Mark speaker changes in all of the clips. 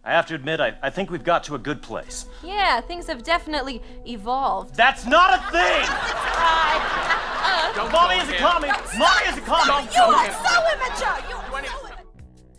Speaker 1: I have to admit, I think we've got to a good place.
Speaker 2: Yeah, things have definitely evolved.
Speaker 1: That's not a thing! Mommy is a commie! Mommy is a commie!
Speaker 2: You are so immature! You are so immature!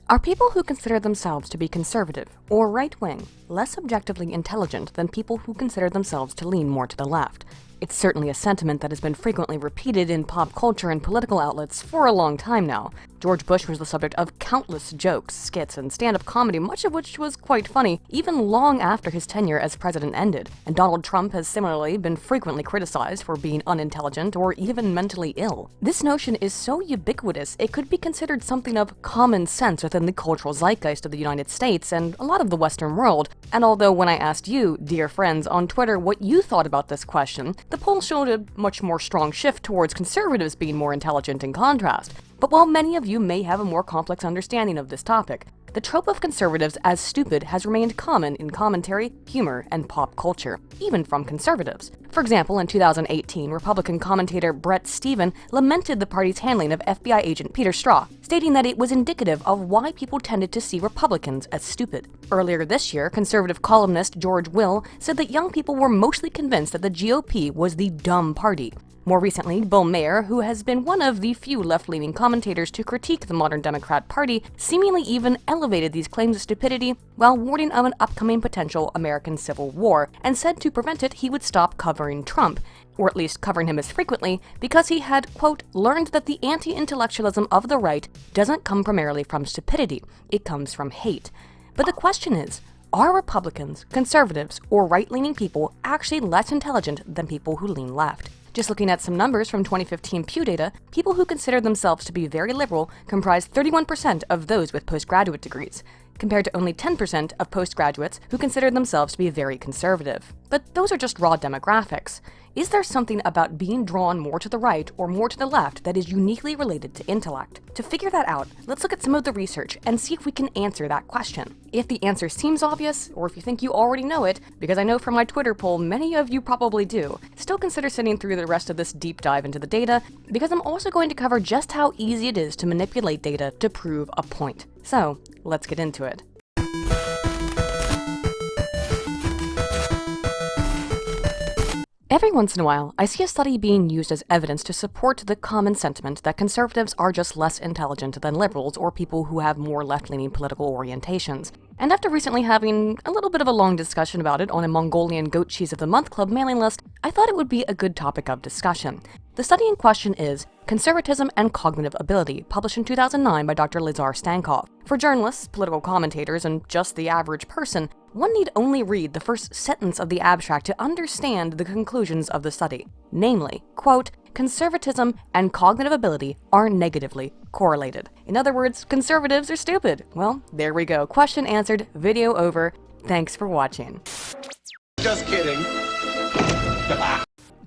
Speaker 3: Are people who consider themselves to be conservative or right-wing less objectively intelligent than people who consider themselves to lean more to the left? It's certainly a sentiment that has been frequently repeated in pop culture and political outlets for a long time now. George Bush was the subject of countless jokes, skits, and stand-up comedy, much of which was quite funny, even long after his tenure as president ended. And Donald Trump has similarly been frequently criticized for being unintelligent or even mentally ill. This notion is so ubiquitous, it could be considered something of common sense within the cultural zeitgeist of the United States and a lot of the Western world. And although when I asked you, dear friends, on Twitter what you thought about this question, the poll showed a much more strong shift towards conservatives being more intelligent in contrast. But while many of you may have a more complex understanding of this topic, the trope of conservatives as stupid has remained common in commentary, humor, and pop culture, even from conservatives. For example, in 2018, Republican commentator Bret Steven lamented the party's handling of FBI agent Peter Strzok, stating that it was indicative of why people tended to see Republicans as stupid. Earlier this year, conservative columnist George Will said that young people were mostly convinced that the GOP was the dumb party. More recently, Bill Maher, who has been one of the few left-leaning commentators to critique the modern Democrat Party, seemingly even elevated these claims of stupidity while warning of an upcoming potential American Civil War, and said to prevent it he would stop covering Trump, or at least covering him as frequently, because he had, quote, learned that the anti-intellectualism of the right doesn't come primarily from stupidity, it comes from hate. But the question is, are Republicans, conservatives, or right-leaning people actually less intelligent than people who lean left? Just looking at some numbers from 2015 Pew data, people who consider themselves to be very liberal comprise 31% of those with postgraduate degrees, compared to only 10% of postgraduates who consider themselves to be very conservative. But those are just raw demographics. Is there something about being drawn more to the right or more to the left that is uniquely related to intellect? To figure that out, let's look at some of the research and see if we can answer that question. If the answer seems obvious, or if you think you already know it, because I know from my Twitter poll many of you probably do, still consider sitting through the rest of this deep dive into the data, because I'm also going to cover just how easy it is to manipulate data to prove a point. So, let's get into it. Every once in a while, I see a study being used as evidence to support the common sentiment that conservatives are just less intelligent than liberals or people who have more left-leaning political orientations. And after recently having a little bit of a long discussion about it on a Mongolian Goat Cheese of the Month Club mailing list, I thought it would be a good topic of discussion. The study in question is Conservatism and Cognitive Ability, published in 2009 by Dr. Lazar Stankov. For journalists, political commentators, and just the average person, one need only read the first sentence of the abstract to understand the conclusions of the study. Namely, quote, conservatism and cognitive ability are negatively correlated. In other words, conservatives are stupid. Well, there we go. Question answered, video over. Thanks for watching.
Speaker 4: Just kidding.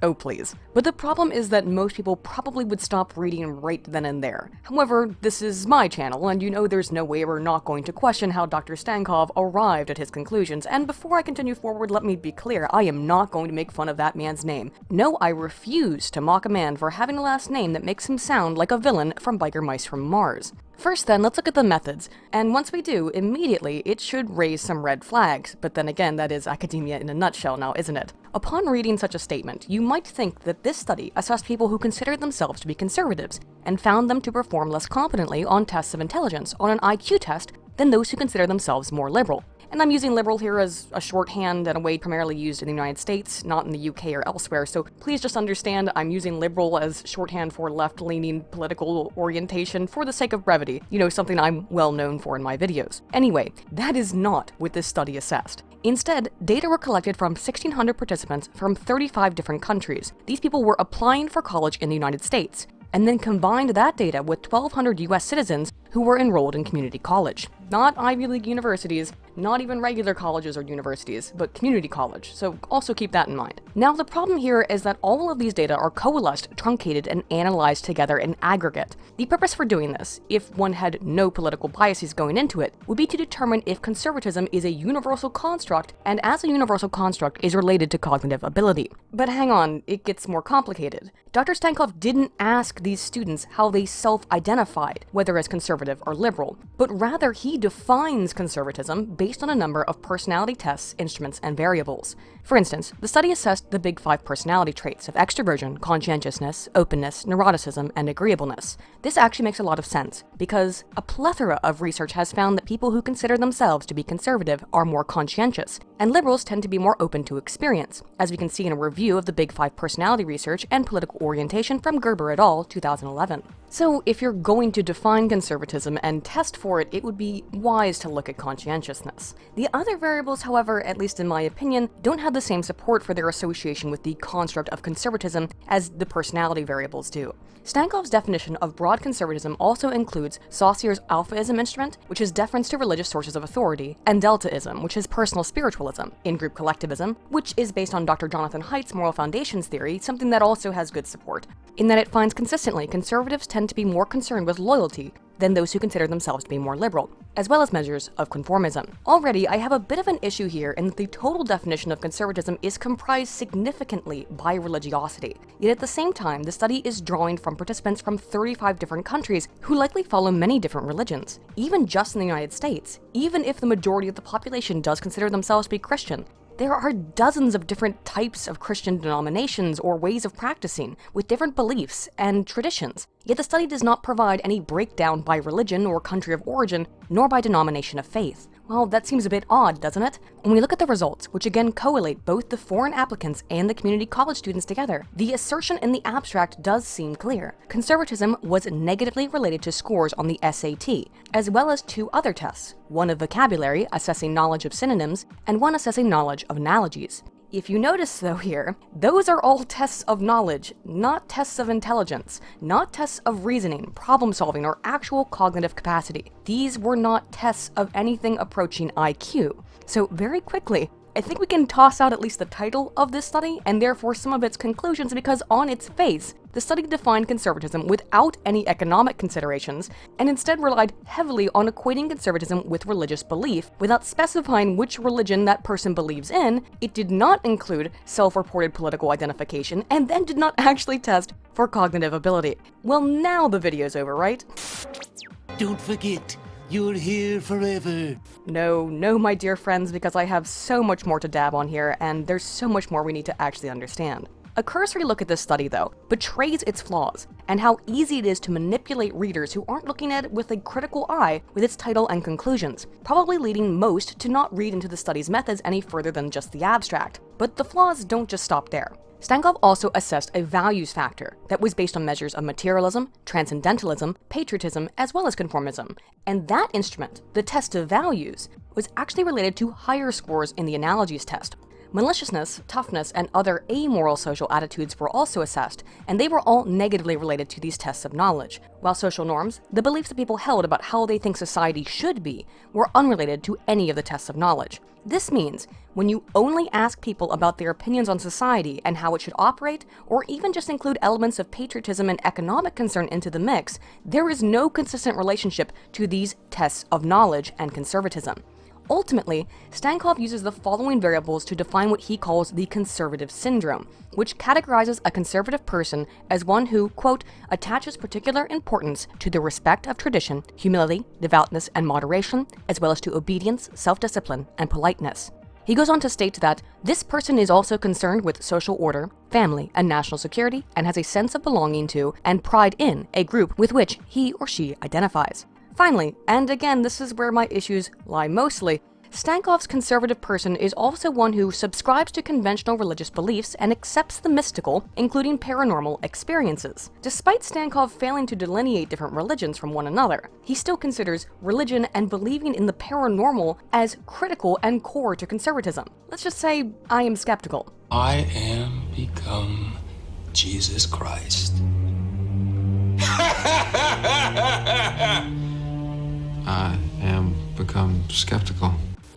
Speaker 3: Oh, please. But the problem is that most people probably would stop reading right then and there. However, this is my channel, and you know there's no way we're not going to question how Dr. Stankov arrived at his conclusions, and before I continue forward, let me be clear, I am not going to make fun of that man's name. No, I refuse to mock a man for having a last name that makes him sound like a villain from Biker Mice from Mars. First then, let's look at the methods, and once we do, immediately it should raise some red flags, but then again, that is academia in a nutshell now, isn't it? Upon reading such a statement, you might think that this study assessed people who considered themselves to be conservatives, and found them to perform less competently on tests of intelligence on an IQ test than those who consider themselves more liberal. And I'm using liberal here as a shorthand and a way primarily used in the United States, not in the UK or elsewhere, so please just understand I'm using liberal as shorthand for left-leaning political orientation for the sake of brevity, you know, something I'm well known for in my videos. Anyway, that is not what this study assessed. Instead, data were collected from 1,600 participants from 35 different countries. These people were applying for college in the United States, and then combined that data with 1,200 US citizens who were enrolled in community college. Not Ivy League universities, not even regular colleges or universities, but community college, so also keep that in mind. Now the problem here is that all of these data are coalesced, truncated, and analyzed together in aggregate. The purpose for doing this, if one had no political biases going into it, would be to determine if conservatism is a universal construct, and as a universal construct is related to cognitive ability. But hang on, it gets more complicated. Dr. Stankov didn't ask these students how they self-identified, whether as conservative conservative or liberal, but rather he defines conservatism based on a number of personality tests, instruments, and variables. For instance, the study assessed the big 5 personality traits of extroversion, conscientiousness, openness, neuroticism, and agreeableness. This actually makes a lot of sense, because a plethora of research has found that people who consider themselves to be conservative are more conscientious, and liberals tend to be more open to experience, as we can see in a review of the Big 5 personality research and political orientation from Gerber et al. 2011. So if you're going to define conservatism and test for it, it would be wise to look at conscientiousness. The other variables, however, at least in my opinion, don't have the same support for their association with the construct of conservatism as the personality variables do. Stankov's definition of broad conservatism also includes Saussure's alphaism instrument, which is deference to religious sources of authority, and deltaism, which is personal spiritualism, in-group collectivism, which is based on Dr. Jonathan Haidt's moral foundations theory, something that also has good support, in that it finds consistently conservatives tend to be more concerned with loyalty than those who consider themselves to be more liberal, as well as measures of conformism. Already, I have a bit of an issue here in that the total definition of conservatism is comprised significantly by religiosity. Yet at the same time, the study is drawing from participants from 35 different countries who likely follow many different religions. Even just in the United States, even if the majority of the population does consider themselves to be Christian, there are dozens of different types of Christian denominations or ways of practicing, with different beliefs and traditions. Yet the study does not provide any breakdown by religion or country of origin, nor by denomination of faith. Well, that seems a bit odd, doesn't it? When we look at the results, which again correlate both the foreign applicants and the community college students together, the assertion in the abstract does seem clear. Conservatism was negatively related to scores on the SAT, as well as 2 other tests, one of vocabulary, assessing knowledge of synonyms, and one assessing knowledge of analogies. If you notice, though, here, those are all tests of knowledge, not tests of intelligence, not tests of reasoning, problem solving, or actual cognitive capacity. These were not tests of anything approaching IQ. So very quickly, I think we can toss out at least the title of this study, and therefore some of its conclusions, because on its face, the study defined conservatism without any economic considerations, and instead relied heavily on equating conservatism with religious belief, without specifying which religion that person believes in. It did not include self-reported political identification, and then did not actually test for cognitive ability. Well, now the video's over, right?
Speaker 5: Don't forget, you're here forever.
Speaker 3: No, my dear friends, because I have so much more to dab on here, and there's so much more we need to actually understand. A cursory look at this study, though, betrays its flaws, and how easy it is to manipulate readers who aren't looking at it with a critical eye with its title and conclusions, probably leading most to not read into the study's methods any further than just the abstract. But the flaws don't just stop there. Stankov also assessed a values factor that was based on measures of materialism, transcendentalism, patriotism, as well as conformism. And that instrument, the test of values, was actually related to higher scores in the analogies test. Maliciousness, toughness, and other amoral social attitudes were also assessed, and they were all negatively related to these tests of knowledge, while social norms, the beliefs that people held about how they think society should be, were unrelated to any of the tests of knowledge. This means, when you only ask people about their opinions on society and how it should operate, or even just include elements of patriotism and economic concern into the mix, there is no consistent relationship to these tests of knowledge and conservatism. Ultimately, Stankov uses the following variables to define what he calls the conservative syndrome, which categorizes a conservative person as one who, quote, attaches particular importance to the respect of tradition, humility, devoutness, and moderation, as well as to obedience, self-discipline, and politeness. He goes on to state that this person is also concerned with social order, family, and national security, and has a sense of belonging to and pride in a group with which he or she identifies. Finally, and again this is where my issues lie mostly, Stankov's conservative person is also one who subscribes to conventional religious beliefs and accepts the mystical, including paranormal experiences. Despite Stankov failing to delineate different religions from one another, he still considers religion and believing in the paranormal as critical and core to conservatism. Let's just say I am skeptical.
Speaker 5: I am become Jesus Christ.
Speaker 6: I am become skeptical.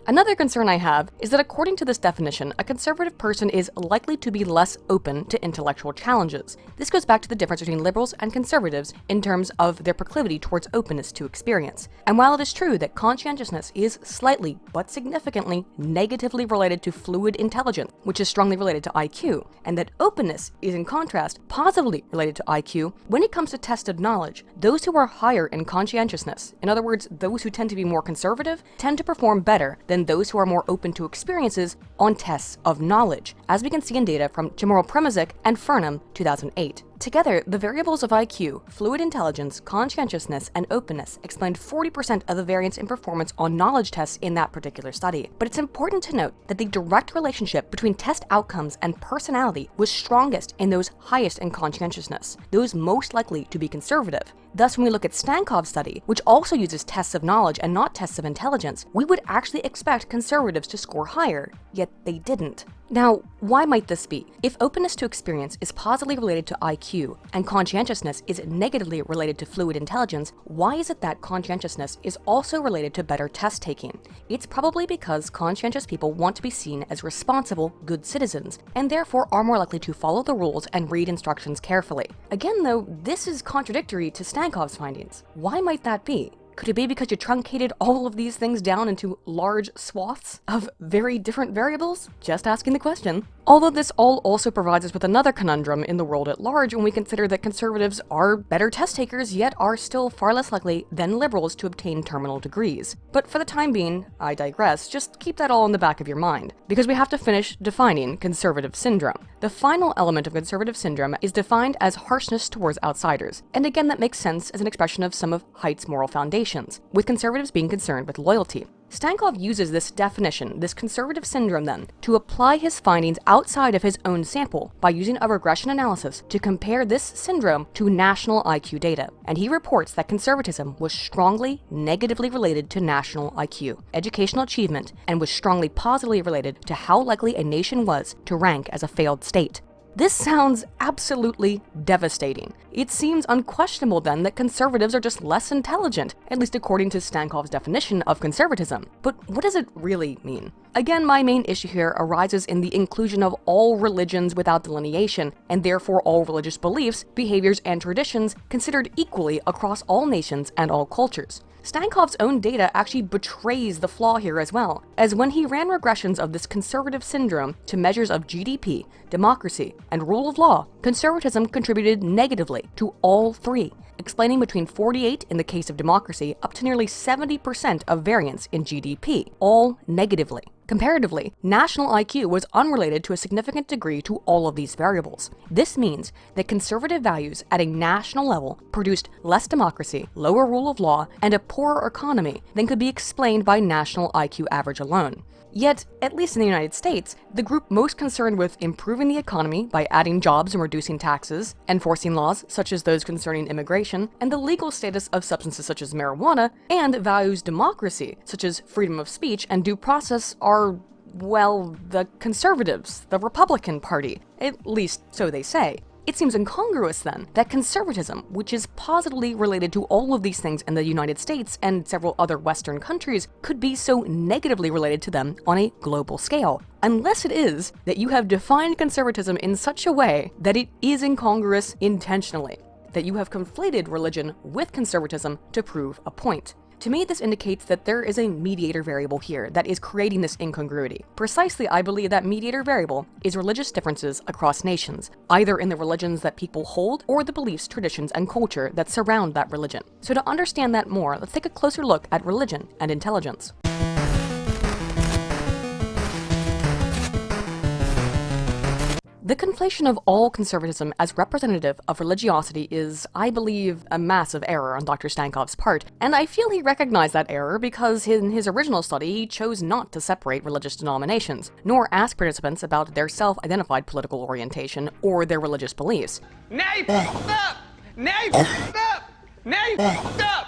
Speaker 3: Another concern I have is that according to this definition, a conservative person is likely to be less open to intellectual challenges. This goes back to the difference between liberals and conservatives in terms of their proclivity towards openness to experience. And while it is true that conscientiousness is slightly, but significantly, negatively related to fluid intelligence, which is strongly related to IQ, and that openness is in contrast positively related to IQ, when it comes to tested knowledge, those who are higher in conscientiousness, in other words, those who tend to be more conservative, tend to perform better than those who are more open to experiences on tests of knowledge, as we can see in data from Jamal Premazic and Furnham, 2008. Together, the variables of IQ, fluid intelligence, conscientiousness, and openness explained 40% of the variance in performance on knowledge tests in that particular study. But it's important to note that the direct relationship between test outcomes and personality was strongest in those highest in conscientiousness, those most likely to be conservative. Thus, when we look at Stankov's study, which also uses tests of knowledge and not tests of intelligence, we would actually expect conservatives to score higher, yet they didn't. Now, why might this be? If openness to experience is positively related to IQ and conscientiousness is negatively related to fluid intelligence, why is it that conscientiousness is also related to better test taking? It's probably because conscientious people want to be seen as responsible, good citizens, and therefore are more likely to follow the rules and read instructions carefully. Again, though, this is contradictory to Stankov's findings. Why might that be? Could it be because you truncated all of these things down into large swaths of very different variables? Just asking the question. Although this all also provides us with another conundrum in the world at large when we consider that conservatives are better test takers, yet are still far less likely than liberals to obtain terminal degrees. But for the time being, I digress, just keep that all in the back of your mind, because we have to finish defining conservative syndrome. The final element of conservative syndrome is defined as harshness towards outsiders, and again that makes sense as an expression of some of Haidt's moral foundations, with conservatives being concerned with loyalty. Stankov uses this definition, this conservative syndrome then, to apply his findings outside of his own sample by using a regression analysis to compare this syndrome to national IQ data. And he reports that conservatism was strongly negatively related to national IQ, educational achievement, and was strongly positively related to how likely a nation was to rank as a failed state. This sounds absolutely devastating. It seems unquestionable then that conservatives are just less intelligent, at least according to Stankov's definition of conservatism. But what does it really mean? Again, my main issue here arises in the inclusion of all religions without delineation, and therefore all religious beliefs, behaviors, and traditions considered equally across all nations and all cultures. Stankov's own data actually betrays the flaw here as well, as when he ran regressions of this conservative syndrome to measures of GDP, democracy, and rule of law, conservatism contributed negatively to all three, explaining between 48 in the case of democracy up to nearly 70% of variance in GDP, all negatively. Comparatively, national IQ was unrelated to a significant degree to all of these variables. This means that conservative values at a national level produced less democracy, lower rule of law, and a poorer economy than could be explained by national IQ average alone. Yet, at least in the United States, the group most concerned with improving the economy by adding jobs and reducing taxes, enforcing laws such as those concerning immigration, and the legal status of substances such as marijuana, and values democracy, such as freedom of speech and due process, are, well, the conservatives, the Republican Party. At least, so they say. It seems incongruous then that conservatism, which is positively related to all of these things in the United States and several other Western countries, could be so negatively related to them on a global scale. Unless it is that you have defined conservatism in such a way that it is incongruous intentionally, that you have conflated religion with conservatism to prove a point. To me, this indicates that there is a mediator variable here that is creating this incongruity. Precisely, I believe that mediator variable is religious differences across nations, either in the religions that people hold or the beliefs, traditions, and culture that surround that religion. So to understand that more, let's take a closer look at religion and intelligence. The conflation of all conservatism as representative of religiosity is, I believe, a massive error on Dr. Stankov's part, and I feel he recognized that error because in his original study he chose not to separate religious denominations, nor ask participants about their self-identified political orientation or their religious beliefs.
Speaker 4: Now you f***ed up! Now you f***ed up! Now you f***ed up!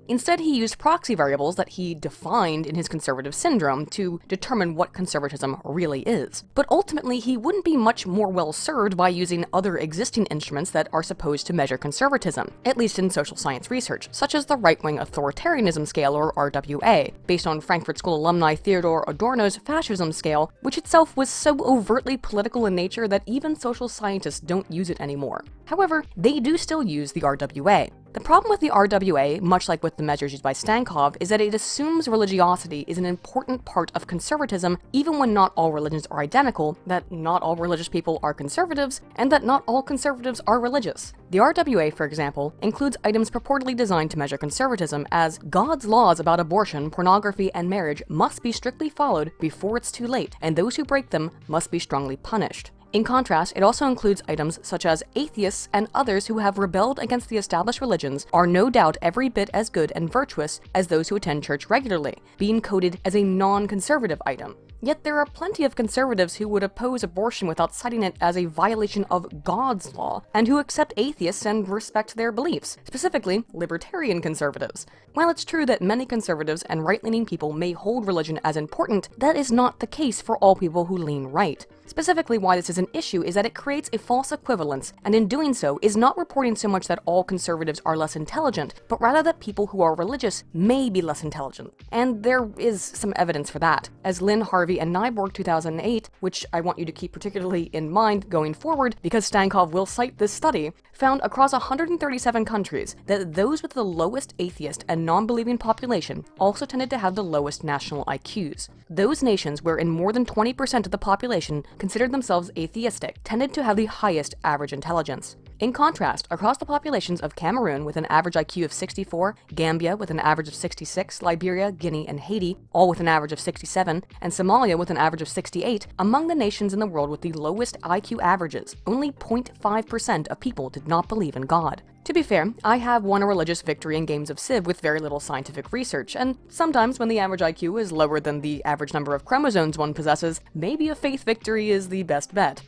Speaker 3: Instead, he used proxy variables that he defined in his conservative syndrome to determine what conservatism really is. But ultimately, he wouldn't be much more well served by using other existing instruments that are supposed to measure conservatism, at least in social science research, such as the right-wing authoritarianism scale, or RWA, based on Frankfurt School alumni Theodor Adorno's fascism scale, which itself was so overtly political in nature that even social scientists don't use it anymore. However, they do still use the RWA. The problem with the RWA, much like with the measures used by Stankov, is that it assumes religiosity is an important part of conservatism, even when not all religions are identical, that not all religious people are conservatives, and that not all conservatives are religious. The RWA, for example, includes items purportedly designed to measure conservatism, as God's laws about abortion, pornography, and marriage must be strictly followed before it's too late, and those who break them must be strongly punished. In contrast, it also includes items such as atheists and others who have rebelled against the established religions are no doubt every bit as good and virtuous as those who attend church regularly, being coded as a non-conservative item. Yet there are plenty of conservatives who would oppose abortion without citing it as a violation of God's law, and who accept atheists and respect their beliefs, specifically libertarian conservatives. While it's true that many conservatives and right-leaning people may hold religion as important, that is not the case for all people who lean right. Specifically, why this is an issue is that it creates a false equivalence, and in doing so is not reporting so much that all conservatives are less intelligent, but rather that people who are religious may be less intelligent. And there is some evidence for that, as Lynn Harvey and Nyborg 2008, which I want you to keep particularly in mind going forward because Stankov will cite this study, found across 137 countries that those with the lowest atheist and non-believing population also tended to have the lowest national IQs. Those nations wherein more than 20% of the population considered themselves atheistic tended to have the highest average intelligence. In contrast, across the populations of Cameroon with an average IQ of 64, Gambia with an average of 66, Liberia, Guinea, and Haiti, all with an average of 67, and Somalia with an average of 68, among the nations in the world with the lowest IQ averages, only 0.5% of people did not believe in God. To be fair, I have won a religious victory in games of Civ with very little scientific research, and sometimes when the average IQ is lower than the average number of chromosomes one possesses, maybe a faith victory is the best bet.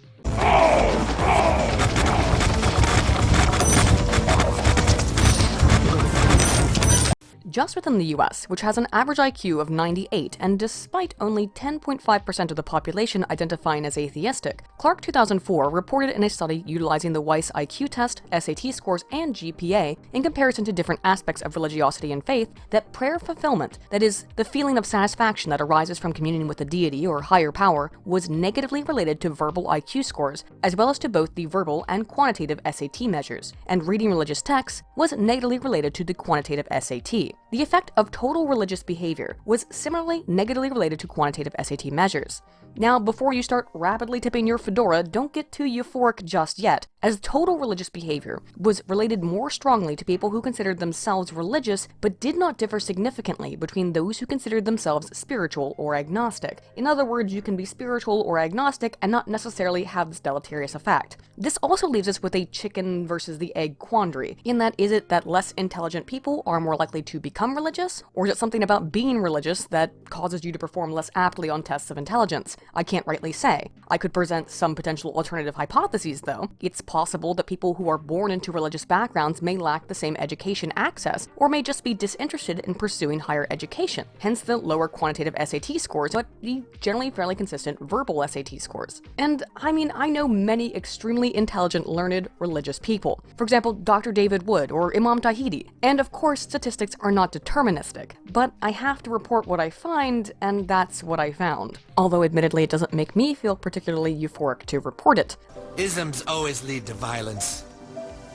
Speaker 3: Just within the US, which has an average IQ of 98, and despite only 10.5% of the population identifying as atheistic, Clark 2004 reported in a study utilizing the Weiss IQ test, SAT scores, and GPA in comparison to different aspects of religiosity and faith that prayer fulfillment, that is, the feeling of satisfaction that arises from communing with a deity or higher power, was negatively related to verbal IQ scores, as well as to both the verbal and quantitative SAT measures, and reading religious texts was negatively related to the quantitative SAT. The effect of total religious behavior was similarly negatively related to quantitative SAT measures. Now, before you start rapidly tipping your fedora, don't get too euphoric just yet, as total religious behavior was related more strongly to people who considered themselves religious but did not differ significantly between those who considered themselves spiritual or agnostic. In other words, you can be spiritual or agnostic and not necessarily have this deleterious effect. This also leaves us with a chicken versus the egg quandary, in that is it that less intelligent people are more likely to become religious, or is it something about being religious that causes you to perform less aptly on tests of intelligence? I can't rightly say. I could present some potential alternative hypotheses, though. It's possible that people who are born into religious backgrounds may lack the same education access, or may just be disinterested in pursuing higher education, hence the lower quantitative SAT scores, but the generally fairly consistent verbal SAT scores. And I mean, I know many extremely intelligent, learned, religious people. For example, Dr. David Wood or Imam Tahidi. And of course, statistics are not deterministic, but I have to report what I find, and that's what I found. Although admittedly it doesn't make me feel particularly euphoric to report it.
Speaker 6: Isms always lead to violence.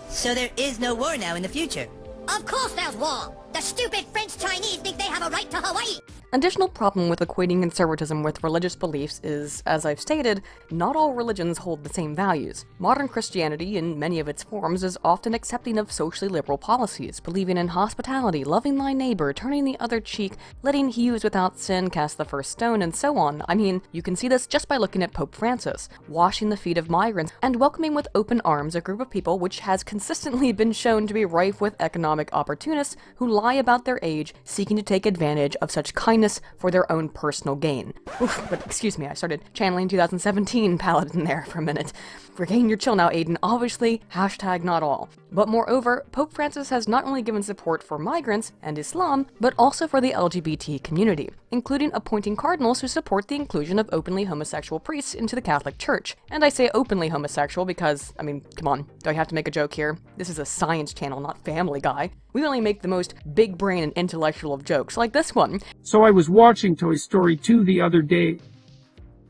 Speaker 7: So there is no war now in the future?
Speaker 8: Of course there's war! The stupid French Chinese think they have a right to Hawaii!
Speaker 3: Additional problem with equating conservatism with religious beliefs is, as I've stated, not all religions hold the same values. Modern Christianity, in many of its forms, is often accepting of socially liberal policies, believing in hospitality, loving thy neighbor, turning the other cheek, letting he who is without sin cast the first stone, and so on. I mean, you can see this just by looking at Pope Francis, washing the feet of migrants, and welcoming with open arms a group of people which has consistently been shown to be rife with economic opportunists who lie about their age, seeking to take advantage of such kindness for their own personal gain. Oof, but excuse me, I started channeling 2017 Paladin there for a minute. Regain your chill now, Aiden. Obviously, hashtag not all. But moreover, Pope Francis has not only given support for migrants and Islam, but also for the LGBT community, including appointing cardinals who support the inclusion of openly homosexual priests into the Catholic Church. And I say openly homosexual because, I mean, come on, do I have to make a joke here? This is a science channel, not Family Guy. We only make the most big brain and intellectual of jokes, like this one.
Speaker 9: So I was watching Toy Story 2 the other day,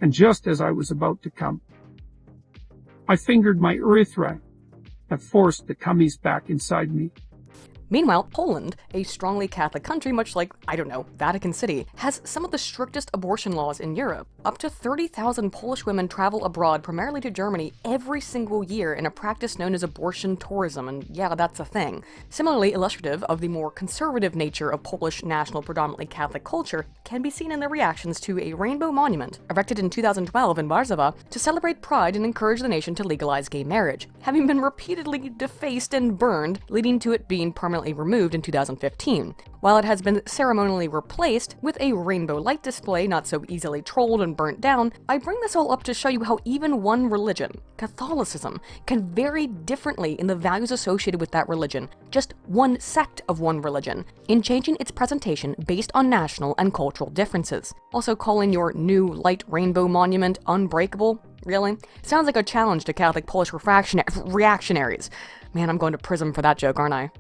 Speaker 9: and just as I was about to come, I fingered my urethra that forced the cummies back inside me.
Speaker 3: Meanwhile, Poland, a strongly Catholic country much like, I don't know, Vatican City, has some of the strictest abortion laws in Europe. Up to 30,000 Polish women travel abroad, primarily to Germany, every single year in a practice known as abortion tourism, and yeah, that's a thing. Similarly illustrative of the more conservative nature of Polish national predominantly Catholic culture can be seen in their reactions to a rainbow monument, erected in 2012 in Warsaw, to celebrate Pride and encourage the nation to legalize gay marriage, having been repeatedly defaced and burned, leading to it being permanently removed in 2015, while it has been ceremonially replaced with a rainbow light display not so easily trolled and burnt down. I bring this all up to show you how even one religion, Catholicism, can vary differently in the values associated with that religion, just one sect of one religion, in changing its presentation based on national and cultural differences. Also, calling your new light rainbow monument unbreakable? Really? Sounds like a challenge to Catholic Polish reactionaries. Man, I'm going to prison for that joke, aren't I?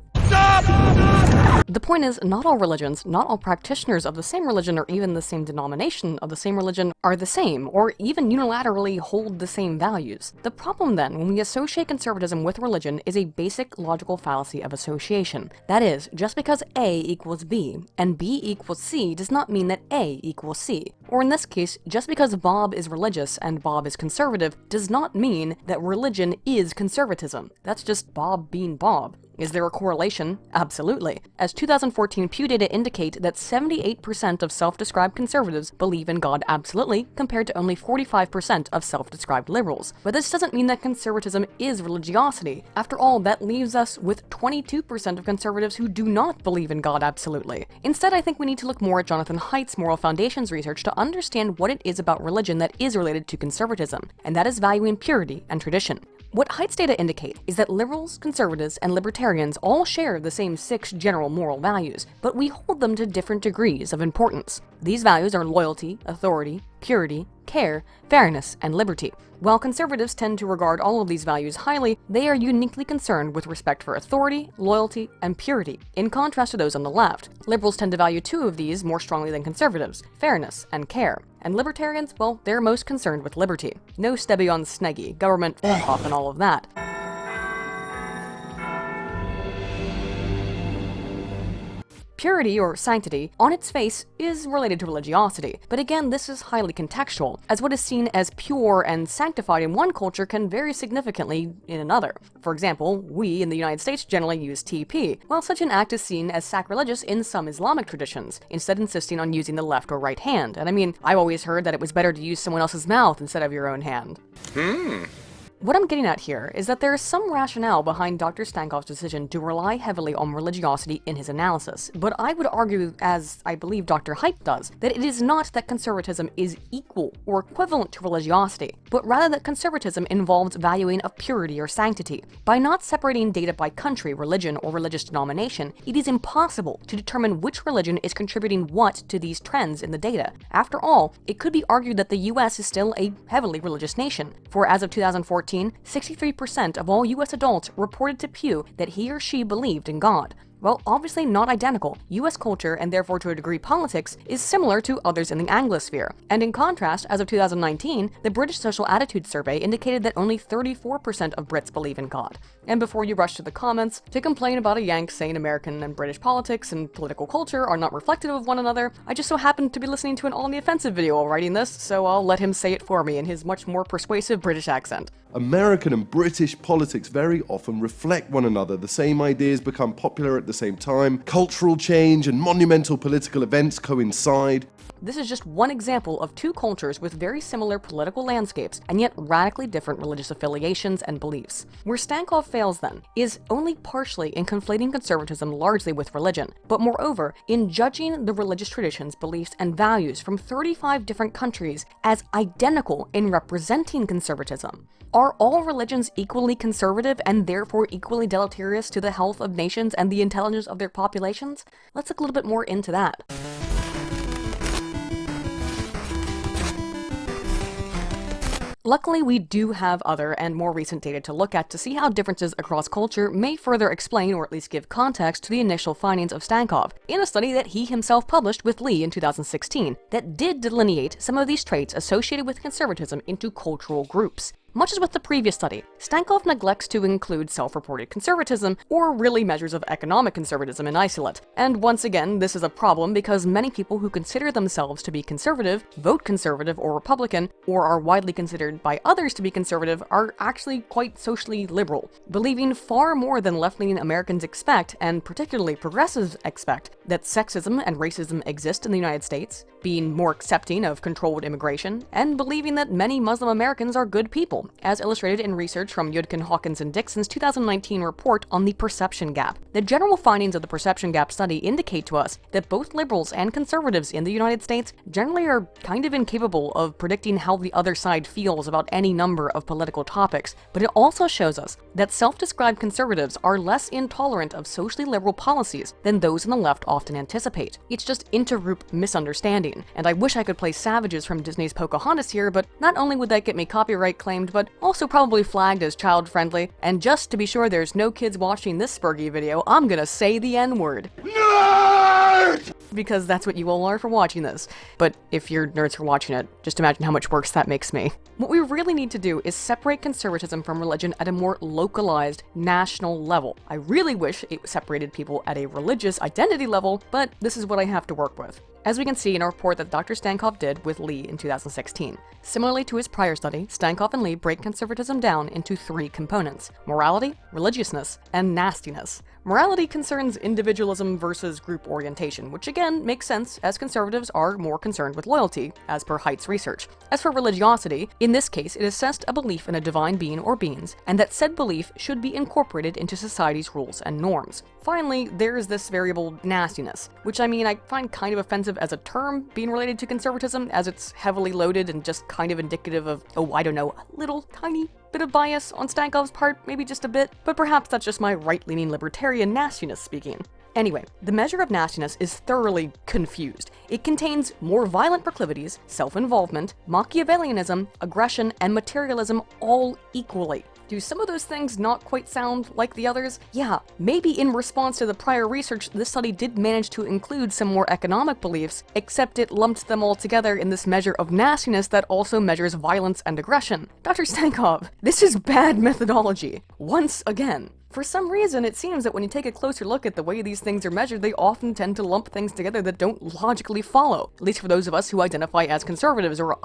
Speaker 3: The point is, not all religions, not all practitioners of the same religion or even the same denomination of the same religion are the same, or even unilaterally hold the same values. The problem then, when we associate conservatism with religion, is a basic logical fallacy of association. That is, just because A equals B and B equals C does not mean that A equals C. Or in this case, just because Bob is religious and Bob is conservative does not mean that religion is conservatism. That's just Bob being Bob. Is there a correlation? Absolutely. As 2014 Pew data indicate that 78% of self-described conservatives believe in God absolutely, compared to only 45% of self-described liberals. But this doesn't mean that conservatism is religiosity. After all, that leaves us with 22% of conservatives who do not believe in God absolutely. Instead, I think we need to look more at Jonathan Haidt's Moral Foundations research to understand what it is about religion that is related to conservatism, and that is valuing purity and tradition. What Haidt's data indicate is that liberals, conservatives, and libertarians all share the same 6 general moral values, but we hold them to different degrees of importance. These values are loyalty, authority, purity, care, fairness, and liberty. While conservatives tend to regard all of these values highly, they are uniquely concerned with respect for authority, loyalty, and purity, in contrast to those on the left. Liberals tend to value 2 of these more strongly than conservatives, fairness and care. And libertarians, well, they're most concerned with liberty. No stebby on sneggy, government off and all of that. Purity, or sanctity, on its face is related to religiosity, but again, this is highly contextual, as what is seen as pure and sanctified in one culture can vary significantly in another. For example, we in the United States generally use TP, while such an act is seen as sacrilegious in some Islamic traditions, instead insisting on using the left or right hand. And I mean, I've always heard that it was better to use someone else's mouth instead of your own hand. What I'm getting at here is that there is some rationale behind Dr. Stankoff's decision to rely heavily on religiosity in his analysis, but I would argue, as I believe Dr. Haidt does, that it is not that conservatism is equal or equivalent to religiosity, but rather that conservatism involves valuing of purity or sanctity. By not separating data by country, religion, or religious denomination, it is impossible to determine which religion is contributing what to these trends in the data. After all, it could be argued that the US is still a heavily religious nation, for as of 2014, 63% of all US adults reported to Pew that he or she believed in God. Well, obviously not identical. US culture, and therefore to a degree politics, is similar to others in the Anglosphere. And in contrast, as of 2019, the British Social Attitude Survey indicated that only 34% of Brits believe in God. And before you rush to the comments to complain about a Yank saying American and British politics and political culture are not reflective of one another, I just so happened to be listening to an On the Offensive video while writing this, so I'll let him say it for me in his much more persuasive British accent.
Speaker 10: American and British politics very often reflect one another. The same ideas become popular at the same time. Cultural change and monumental political events coincide.
Speaker 3: this is just one example of two cultures with very similar political landscapes and yet radically different religious affiliations and beliefs. Where Stankov fails, then, is only partially in conflating conservatism largely with religion, but moreover in judging the religious traditions, beliefs, and values from 35 different countries as identical in representing conservatism. Are all religions equally conservative and therefore equally deleterious to the health of nations and the intelligence of their populations? Let's look a little bit more into that. Luckily, we do have other and more recent data to look at to see how differences across culture may further explain or at least give context to the initial findings of Stankov in a study that he himself published with Lee in 2016 that did delineate some of these traits associated with conservatism into cultural groups. Much as with the previous study, Stankov neglects to include self-reported conservatism or really measures of economic conservatism in isolate. And once again, this is a problem because many people who consider themselves to be conservative, vote conservative or Republican, or are widely considered by others to be conservative are actually quite socially liberal, believing far more than left-leaning Americans expect, and particularly progressives expect, that sexism and racism exist in the United States, being more accepting of controlled immigration, and believing that many Muslim Americans are good people, as illustrated in research from Yudkin, Hawkins, and Dixon's 2019 report on the perception gap. The general findings of the perception gap study indicate to us that both liberals and conservatives in the United States generally are kind of incapable of predicting how the other side feels about any number of political topics, but it also shows us that self-described conservatives are less intolerant of socially liberal policies than those on the left often anticipate. It's just intergroup misunderstanding, and I wish I could play Savages from Disney's Pocahontas here, but not only would that get me copyright claimed, but also probably flagged as child-friendly, and just to be sure there's no kids watching this Spurgy video, I'm gonna say the N-word. Nerd! Because that's what you all are for watching this. But if you're nerds for watching it, just imagine how much worse that makes me. What we really need to do is separate conservatism from religion at a more localized, national level. I really wish it separated people at a religious identity level, but this is what I have to work with. As we can see in a report that Dr. Stankov did with Lee in 2016. Similarly to his prior study, Stankov and Lee break conservatism down into three components: morality, religiousness, and nastiness. Morality concerns individualism versus group orientation, which again makes sense as conservatives are more concerned with loyalty, as per Haidt's research. As for religiosity, in this case it assessed a belief in a divine being or beings, and that said belief should be incorporated into society's rules and norms. Finally, there is this variable nastiness, which I find kind of offensive as a term being related to conservatism, as it's heavily loaded and just kind of indicative of, a little tiny bit of bias on Stankov's part, maybe just a bit, but perhaps that's just my right-leaning libertarian nastiness speaking. Anyway, the measure of nastiness is thoroughly confused. It contains more violent proclivities, self-involvement, Machiavellianism, aggression, and materialism all equally. Do some of those things not quite sound like the others? Yeah, maybe in response to the prior research, this study did manage to include some more economic beliefs, except it lumped them all together in this measure of nastiness that also measures violence and aggression. Dr. Stankov, this is bad methodology. Once again. For some reason, it seems that when you take a closer look at the way these things are measured, they often tend to lump things together that don't logically follow, at least for those of us who identify as conservatives or,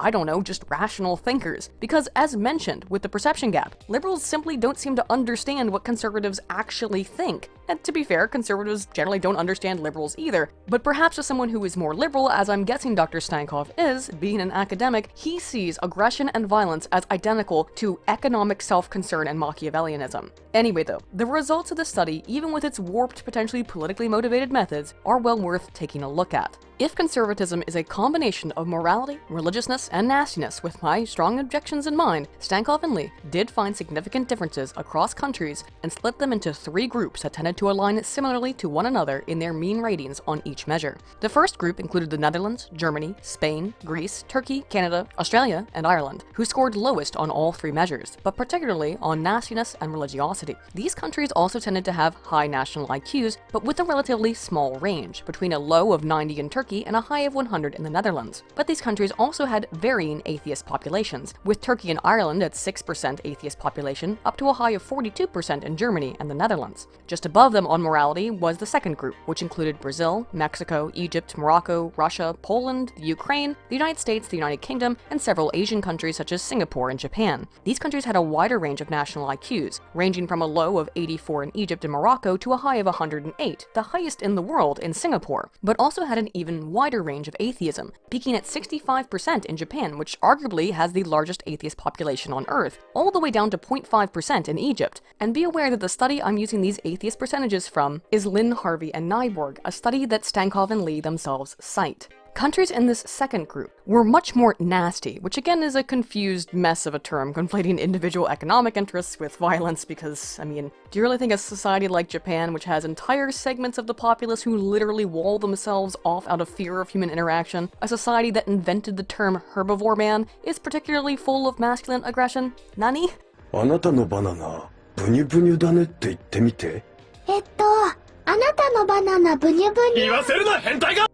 Speaker 3: just rational thinkers. Because, as mentioned, with the perception gap, liberals simply don't seem to understand what conservatives actually think. And to be fair, conservatives generally don't understand liberals either, but perhaps as someone who is more liberal, as I'm guessing Dr. Stankov is, being an academic, he sees aggression and violence as identical to economic self-concern and Machiavellianism. Anyway though, the results of the study, even with its warped, potentially politically motivated methods, are well worth taking a look at. If conservatism is a combination of morality, religiousness, and nastiness, with my strong objections in mind, Stankov and Lee did find significant differences across countries and split them into three groups that tended to align similarly to one another in their mean ratings on each measure. The first group included the Netherlands, Germany, Spain, Greece, Turkey, Canada, Australia, and Ireland, who scored lowest on all three measures, but particularly on nastiness and religiosity. These countries also tended to have high national IQs, but with a relatively small range, between a low of 90 in Turkey and a high of 100 in the Netherlands. But these countries also had varying atheist populations, with Turkey and Ireland at 6% atheist population, up to a high of 42% in Germany and the Netherlands. Just above them on morality was the second group, which included Brazil, Mexico, Egypt, Morocco, Russia, Poland, the Ukraine, the United States, the United Kingdom, and several Asian countries such as Singapore and Japan. These countries had a wider range of national IQs, ranging from a low of 84 in Egypt and Morocco to a high of 108, the highest in the world in Singapore, but also had an even even wider range of atheism, peaking at 65% in Japan, which arguably has the largest atheist population on Earth, all the way down to 0.5% in Egypt. And be aware that the study I'm using these atheist percentages from is Lynn, Harvey, and Nyborg, a study that Stankov and Lee themselves cite. Countries in this second group were much more nasty, which again is a confused mess of a term, conflating individual economic interests with violence because, I mean, do you really think a society like Japan, which has entire segments of the populace who literally wall themselves off out of fear of human interaction, a society that invented the term herbivore man, is particularly full of masculine aggression? Nani?
Speaker 5: あなたのバナナ、ブニュブニュだねって言ってみて。
Speaker 8: あなたのバナナブニュブニュ。
Speaker 1: 言わせるな、変態が!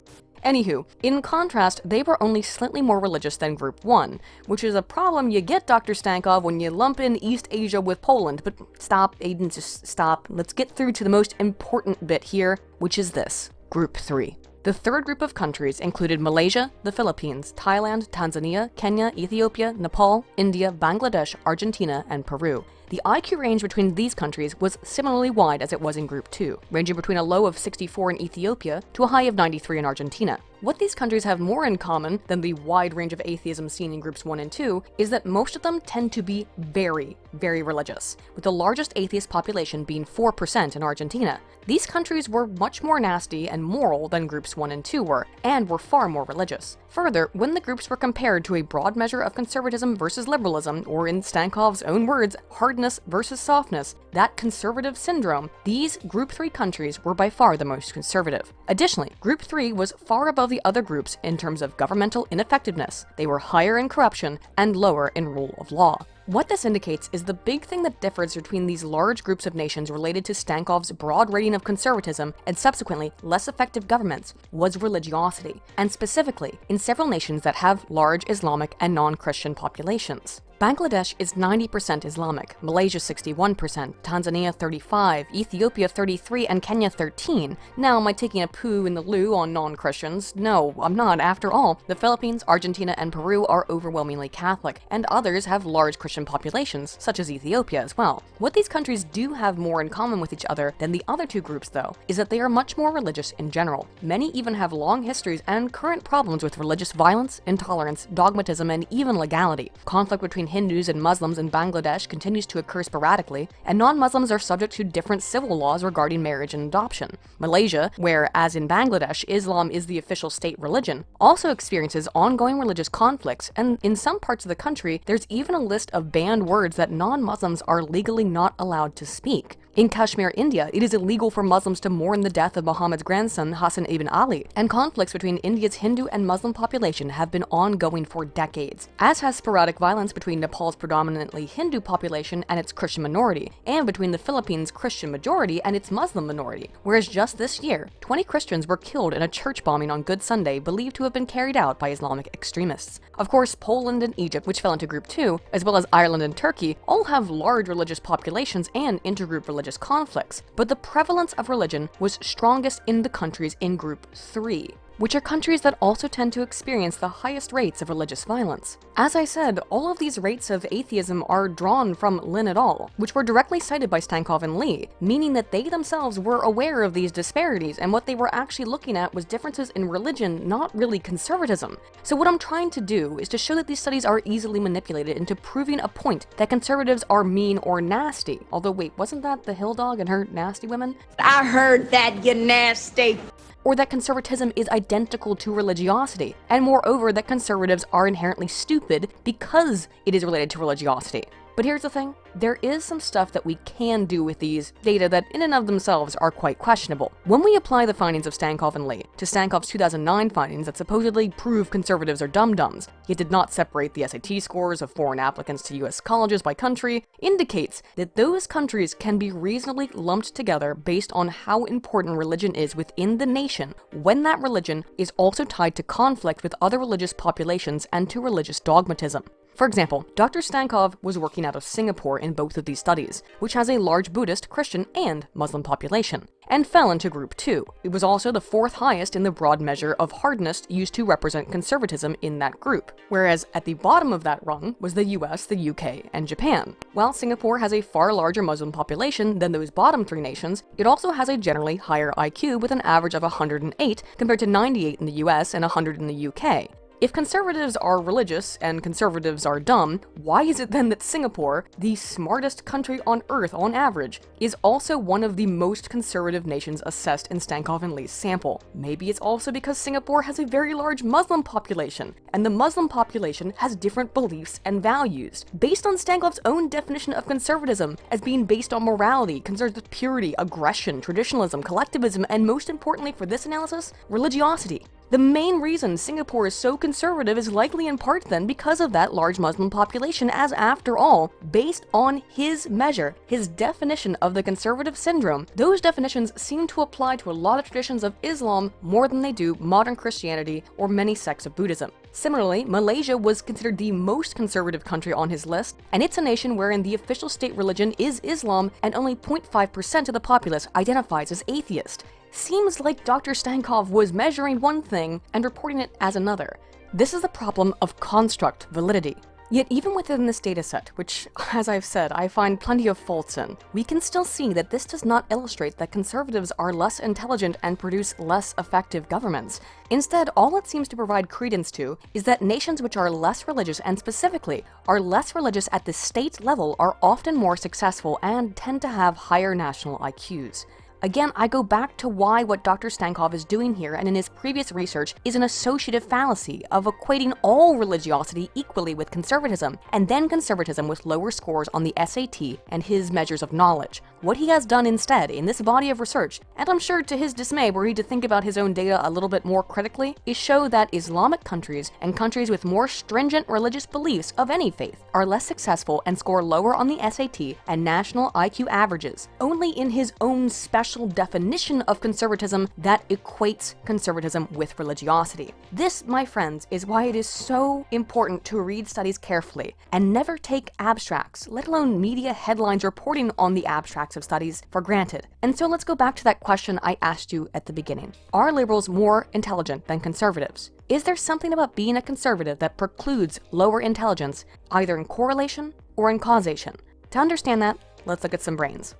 Speaker 3: Anywho, in contrast, they were only slightly more religious than Group 1, which is a problem you get, Dr. Stankov, when you lump in East Asia with Poland. But stop, Aiden, just stop. Let's get through to the most important bit here, which is this. Group 3. The third group of countries included Malaysia, the Philippines, Thailand, Tanzania, Kenya, Ethiopia, Nepal, India, Bangladesh, Argentina, and Peru. The IQ range between these countries was similarly wide as it was in Group 2, ranging between a low of 64 in Ethiopia to a high of 93 in Argentina. What these countries have more in common than the wide range of atheism seen in Groups 1 and 2 is that most of them tend to be very, very religious, with the largest atheist population being 4% in Argentina. These countries were much more nasty and moral than Groups 1 and 2 were, and were far more religious. Further, when the groups were compared to a broad measure of conservatism versus liberalism, or in Stankov's own words, hardness versus softness, that conservative syndrome, these Group 3 countries were by far the most conservative. Additionally, Group 3 was far above the other groups in terms of governmental ineffectiveness. They were higher in corruption and lower in rule of law. What this indicates is the big thing that differs between these large groups of nations related to Stankov's broad rating of conservatism and subsequently less effective governments was religiosity, and specifically in several nations that have large Islamic and non-Christian populations. Bangladesh is 90% Islamic, Malaysia 61%, Tanzania 35%, Ethiopia 33%, and Kenya 13%. Now, am I taking a poo in the loo on non-Christians? No, I'm not. After all, the Philippines, Argentina, and Peru are overwhelmingly Catholic, and others have large Christian populations, such as Ethiopia as well. What these countries do have more in common with each other than the other two groups, though, is that they are much more religious in general. Many even have long histories and current problems with religious violence, intolerance, dogmatism, and even legality. Conflict between Hindus and Muslims in Bangladesh continues to occur sporadically, and non-Muslims are subject to different civil laws regarding marriage and adoption. Malaysia, where, as in Bangladesh, Islam is the official state religion, also experiences ongoing religious conflicts, and in some parts of the country, there's even a list of banned words that non-Muslims are legally not allowed to speak. In Kashmir, India, it is illegal for Muslims to mourn the death of Muhammad's grandson, Hassan ibn Ali, and conflicts between India's Hindu and Muslim population have been ongoing for decades, as has sporadic violence between Nepal's predominantly Hindu population and its Christian minority, and between the Philippines' Christian majority and its Muslim minority, whereas just this year, 20 Christians were killed in a church bombing on Good Sunday believed to have been carried out by Islamic extremists. Of course, Poland and Egypt, which fell into Group 2, as well as Ireland and Turkey, all have large religious populations and intergroup religious conflicts, but the prevalence of religion was strongest in the countries in Group 3, which are countries that also tend to experience the highest rates of religious violence. As I said, all of these rates of atheism are drawn from Lynn et al., which were directly cited by Stankov and Lee, meaning that they themselves were aware of these disparities, and what they were actually looking at was differences in religion, not really conservatism. So what I'm trying to do is to show that these studies are easily manipulated into proving a point that conservatives are mean or nasty. Although wait, wasn't that the Hill Dog and her nasty women?
Speaker 2: I heard that, you nasty.
Speaker 3: Or that conservatism is identical to religiosity, and moreover that conservatives are inherently stupid because it is related to religiosity. But here's the thing, there is some stuff that we can do with these data that in and of themselves are quite questionable. When we apply the findings of Stankov and Lee to Stankov's 2009 findings that supposedly prove conservatives are dum-dums, yet did not separate the SAT scores of foreign applicants to US colleges by country, indicates that those countries can be reasonably lumped together based on how important religion is within the nation when that religion is also tied to conflict with other religious populations and to religious dogmatism. For example, Dr. Stankov was working out of Singapore in both of these studies, which has a large Buddhist, Christian, and Muslim population, and fell into Group 2. It was also the 4th highest in the broad measure of hardness used to represent conservatism in that group, whereas at the bottom of that rung was the US, the UK, and Japan. While Singapore has a far larger Muslim population than those bottom 3 nations, it also has a generally higher IQ with an average of 108 compared to 98 in the US and 100 in the UK. If conservatives are religious and conservatives are dumb, why is it then that Singapore, the smartest country on Earth on average, is also one of the most conservative nations assessed in Stankov and Lee's sample? Maybe it's also because Singapore has a very large Muslim population, and the Muslim population has different beliefs and values, based on Stankov's own definition of conservatism as being based on morality, concerns with purity, aggression, traditionalism, collectivism, and most importantly for this analysis, religiosity. The main reason Singapore is so conservative is likely in part then because of that large Muslim population, as after all, based on his measure, his definition of the conservative syndrome, those definitions seem to apply to a lot of traditions of Islam more than they do modern Christianity or many sects of Buddhism. Similarly, Malaysia was considered the most conservative country on his list, and it's a nation wherein the official state religion is Islam and only 0.5% of the populace identifies as atheist. Seems like Dr. Stankov was measuring one thing and reporting it as another. This is the problem of construct validity. Yet even within this dataset, which, as I've said, I find plenty of faults in, we can still see that this does not illustrate that conservatives are less intelligent and produce less effective governments. Instead, all it seems to provide credence to is that nations which are less religious, and specifically are less religious at the state level, are often more successful and tend to have higher national IQs. Again, I go back to why what Dr. Stankov is doing here and in his previous research is an associative fallacy of equating all religiosity equally with conservatism, and then conservatism with lower scores on the SAT and his measures of knowledge. What he has done instead in this body of research, and I'm sure to his dismay were he to think about his own data a little bit more critically, is show that Islamic countries and countries with more stringent religious beliefs of any faith are less successful and score lower on the SAT and national IQ averages. Only in his own special definition of conservatism that equates conservatism with religiosity. This, my friends, is why it is so important to read studies carefully and never take abstracts, let alone media headlines reporting on the abstracts of studies, for granted. And so let's go back to that question I asked you at the beginning. Are liberals more intelligent than conservatives? Is there something about being a conservative that precludes lower intelligence, either in correlation or in causation? To understand that, let's look at some brains.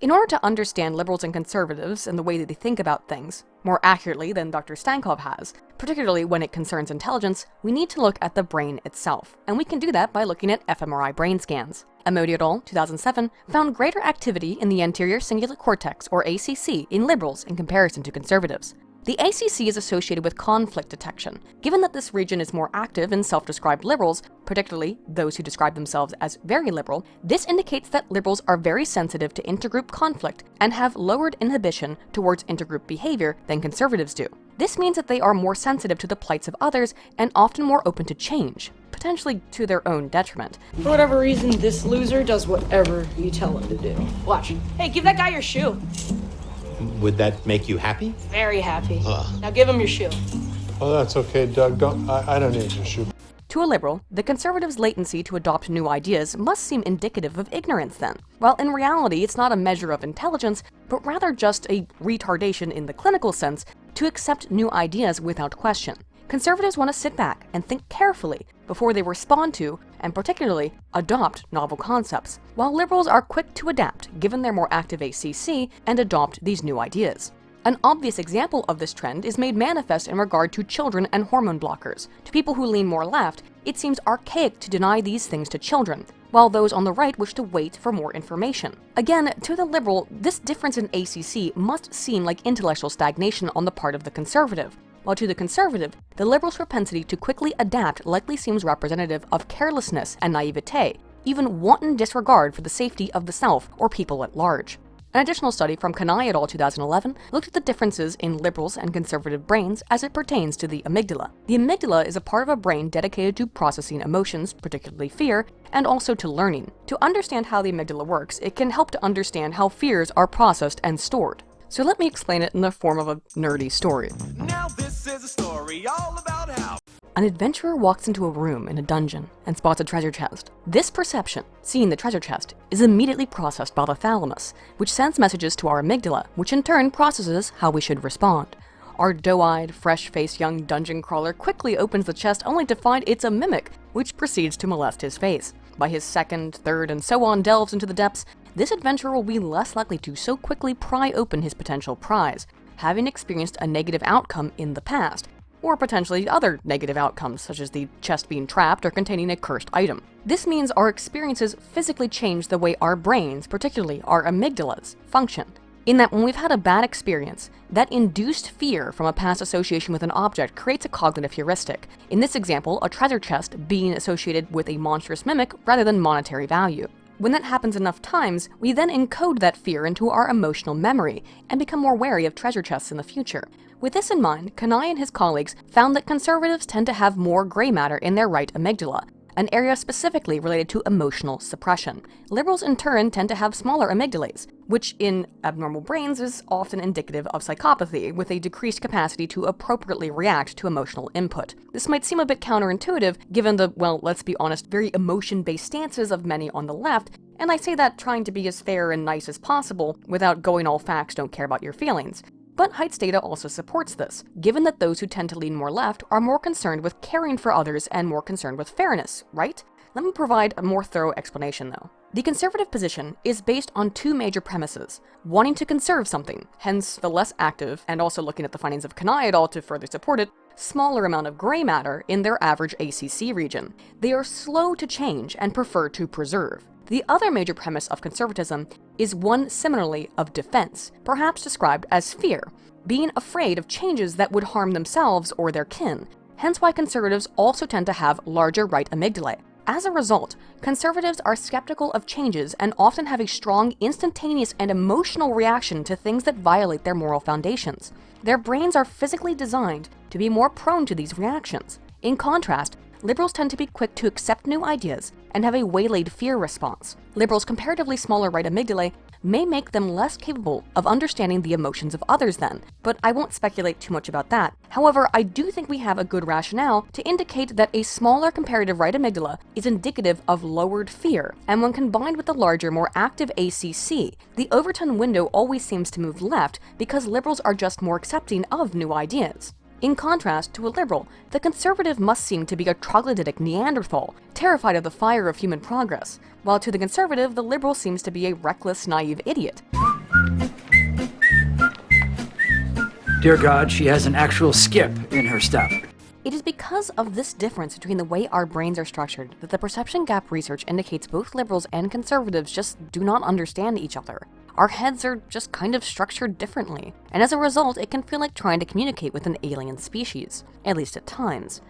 Speaker 3: In order to understand liberals and conservatives and the way that they think about things more accurately than Dr. Stankov has, particularly when it concerns intelligence, we need to look at the brain itself, and we can do that by looking at fMRI brain scans. Amodi et al. 2007 found greater activity in the anterior cingulate cortex, or ACC, in liberals in comparison to conservatives. The ACC is associated with conflict detection. Given that this region is more active in self-described liberals, particularly those who describe themselves as very liberal, this indicates that liberals are very sensitive to intergroup conflict and have lowered inhibition towards intergroup behavior than conservatives do. This means that they are more sensitive to the plights of others and often more open to change, potentially to their own detriment.
Speaker 11: For whatever reason, this loser does whatever you tell him to do. Watch. Hey, give that guy your shoe.
Speaker 12: Would that make you happy?
Speaker 11: Very happy. Now give him your shoe.
Speaker 13: Oh, that's okay, Doug. I don't need your shoe.
Speaker 3: To a liberal, the conservatives' latency to adopt new ideas must seem indicative of ignorance then, while in reality it's not a measure of intelligence, but rather just a retardation in the clinical sense to accept new ideas without question. Conservatives want to sit back and think carefully before they respond to, and particularly, adopt novel concepts, while liberals are quick to adapt given their more active ACC and adopt these new ideas. An obvious example of this trend is made manifest in regard to children and hormone blockers. To people who lean more left, it seems archaic to deny these things to children, while those on the right wish to wait for more information. Again, to the liberal, this difference in ACC must seem like intellectual stagnation on the part of the conservative, while to the conservative, the liberal's propensity to quickly adapt likely seems representative of carelessness and naivete, even wanton disregard for the safety of the self or people at large. An additional study from Kanai et al. 2011 looked at the differences in liberals and conservative brains as it pertains to the amygdala. The amygdala is a part of a brain dedicated to processing emotions, particularly fear, and also to learning. To understand how the amygdala works, it can help to understand how fears are processed and stored. So let me explain it in the form of a nerdy story.
Speaker 6: Now this is
Speaker 4: a story all about how...
Speaker 3: An adventurer walks into a room in a dungeon and spots a treasure chest. This perception, seeing the treasure chest, is immediately processed by the thalamus, which sends messages to our amygdala, which in turn processes how we should respond. Our doe-eyed, fresh-faced young dungeon crawler quickly opens the chest only to find it's a mimic, which proceeds to molest his face. By his second, third, and so on delves into the depths, this adventurer will be less likely to so quickly pry open his potential prize, having experienced a negative outcome in the past, or potentially other negative outcomes, such as the chest being trapped or containing a cursed item. This means our experiences physically change the way our brains, particularly our amygdalas, function. In that when we've had a bad experience, that induced fear from a past association with an object creates a cognitive heuristic. In this example, a treasure chest being associated with a monstrous mimic rather than monetary value. When that happens enough times, we then encode that fear into our emotional memory and become more wary of treasure chests in the future. With this in mind, Kanai and his colleagues found that conservatives tend to have more gray matter in their right amygdala, an area specifically related to emotional suppression. Liberals in turn tend to have smaller amygdalae, which in abnormal brains is often indicative of psychopathy, with a decreased capacity to appropriately react to emotional input. This might seem a bit counterintuitive, given the, well, let's be honest, very emotion-based stances of many on the left, and I say that trying to be as fair and nice as possible, without going all facts don't care about your feelings. But Height's data also supports this, given that those who tend to lean more left are more concerned with caring for others and more concerned with fairness, right? Let me provide a more thorough explanation though. The conservative position is based on two major premises: wanting to conserve something, hence the less active, and also looking at the findings of Kanai et al. To further support it, smaller amount of gray matter in their average ACC region. They are slow to change and prefer to preserve. The other major premise of conservatism is one similarly of defense, perhaps described as fear, being afraid of changes that would harm themselves or their kin, hence why conservatives also tend to have larger right amygdalae. As a result, conservatives are skeptical of changes and often have a strong, instantaneous, and emotional reaction to things that violate their moral foundations. Their brains are physically designed to be more prone to these reactions. In contrast, liberals tend to be quick to accept new ideas and have a waylaid fear response. Liberals' comparatively smaller right amygdalae may make them less capable of understanding the emotions of others then, but I won't speculate too much about that. However, I do think we have a good rationale to indicate that a smaller comparative right amygdala is indicative of lowered fear, and when combined with the larger, more active ACC, the Overton window always seems to move left because liberals are just more accepting of new ideas. In contrast to a liberal, the conservative must seem to be a troglodytic Neanderthal, terrified of the fire of human progress, while to the conservative, the liberal seems to be a reckless, naive idiot.
Speaker 14: Dear God, she has an actual skip in her step.
Speaker 3: It is because of this difference between the way our brains are structured that the perception gap research indicates both liberals and conservatives just do not understand each other. Our heads are just kind of structured differently, and as a result, it can feel like trying to communicate with an alien species, at least at times.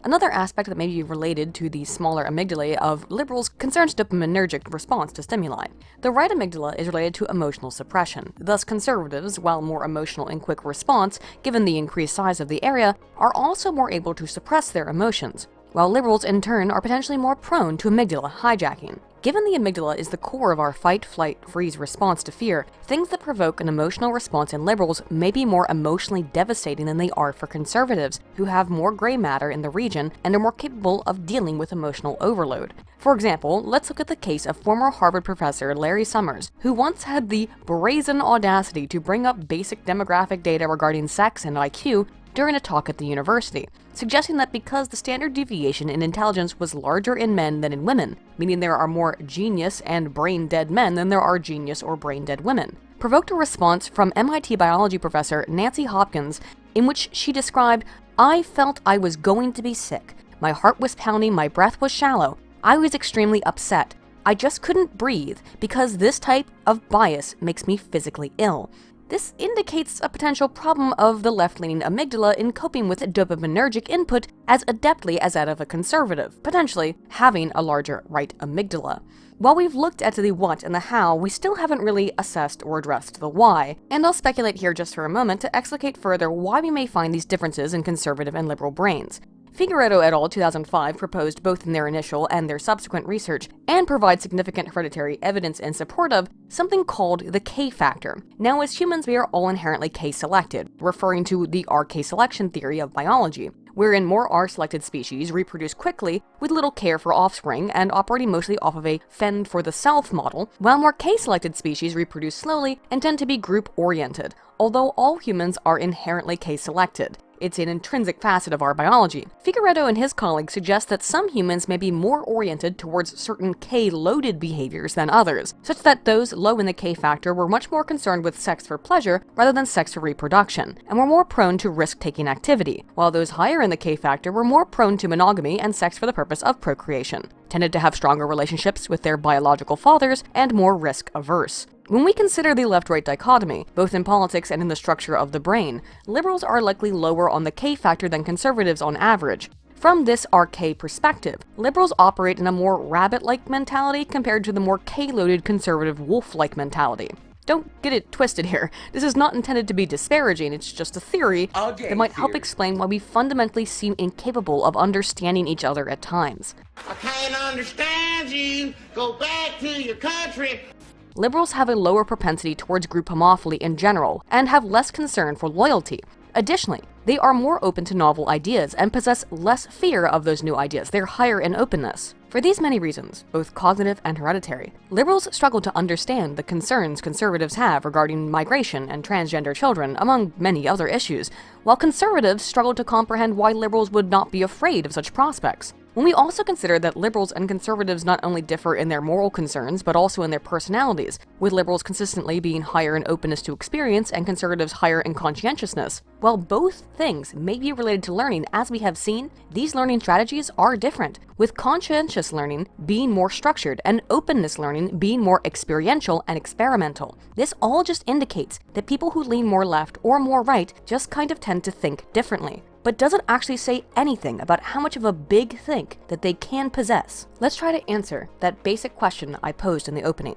Speaker 3: Another aspect that may be related to the smaller amygdalae of liberals concerns dopaminergic response to stimuli. The right amygdala is related to emotional suppression, thus conservatives, while more emotional in quick response, given the increased size of the area, are also more able to suppress their emotions, while liberals in turn are potentially more prone to amygdala hijacking. Given the amygdala is the core of our fight, flight, freeze response to fear, things that provoke an emotional response in liberals may be more emotionally devastating than they are for conservatives, who have more gray matter in the region and are more capable of dealing with emotional overload. For example, let's look at the case of former Harvard professor Larry Summers, who once had the brazen audacity to bring up basic demographic data regarding sex and IQ during a talk at the university, suggesting that because the standard deviation in intelligence was larger in men than in women, meaning there are more genius and brain-dead men than there are genius or brain-dead women, provoked a response from MIT biology professor Nancy Hopkins, in which she described, "I felt I was going to be sick. My heart was pounding, my breath was shallow. I was extremely upset. I just couldn't breathe because this type of bias makes me physically ill." This indicates a potential problem of the left-leaning amygdala in coping with dopaminergic input as adeptly as that of a conservative, potentially having a larger right amygdala. While we've looked at the what and the how, we still haven't really assessed or addressed the why, and I'll speculate here just for a moment to explicate further why we may find these differences in conservative and liberal brains. Figueredo et al. 2005 proposed both in their initial and their subsequent research, and provide significant hereditary evidence in support of, something called the K factor. Now, as humans, we are all inherently K-selected, referring to the RK selection theory of biology, wherein more R-selected species reproduce quickly with little care for offspring and operating mostly off of a fend-for-the-self model, while more K-selected species reproduce slowly and tend to be group-oriented, although all humans are inherently K-selected. It's an intrinsic facet of our biology. Figueredo and his colleagues suggest that some humans may be more oriented towards certain K-loaded behaviors than others, such that those low in the K factor were much more concerned with sex for pleasure rather than sex for reproduction, and were more prone to risk-taking activity, while those higher in the K factor were more prone to monogamy and sex for the purpose of procreation, tended to have stronger relationships with their biological fathers, and more risk-averse. When we consider the left-right dichotomy, both in politics and in the structure of the brain, liberals are likely lower on the K factor than conservatives on average. From this RK perspective, liberals operate in a more rabbit-like mentality compared to the more K-loaded conservative wolf-like mentality. Don't get it twisted here. This is not intended to be disparaging, it's just a theory that might help explain why we fundamentally seem incapable of understanding each other at times.
Speaker 15: I can't understand you. Go back to your country.
Speaker 3: Liberals have a lower propensity towards group homophily in general, and have less concern for loyalty. Additionally, they are more open to novel ideas and possess less fear of those new ideas. They're higher in openness. For these many reasons, both cognitive and hereditary, liberals struggle to understand the concerns conservatives have regarding migration and transgender children, among many other issues, while conservatives struggle to comprehend why liberals would not be afraid of such prospects. When we also consider that liberals and conservatives not only differ in their moral concerns, but also in their personalities, with liberals consistently being higher in openness to experience and conservatives higher in conscientiousness, while both things may be related to learning, as we have seen, these learning strategies are different, with conscientious learning being more structured and openness learning being more experiential and experimental. This all just indicates that people who lean more left or more right just kind of tend to think differently, but doesn't actually say anything about how much of a big think that they can possess. Let's try to answer that basic question I posed in the opening.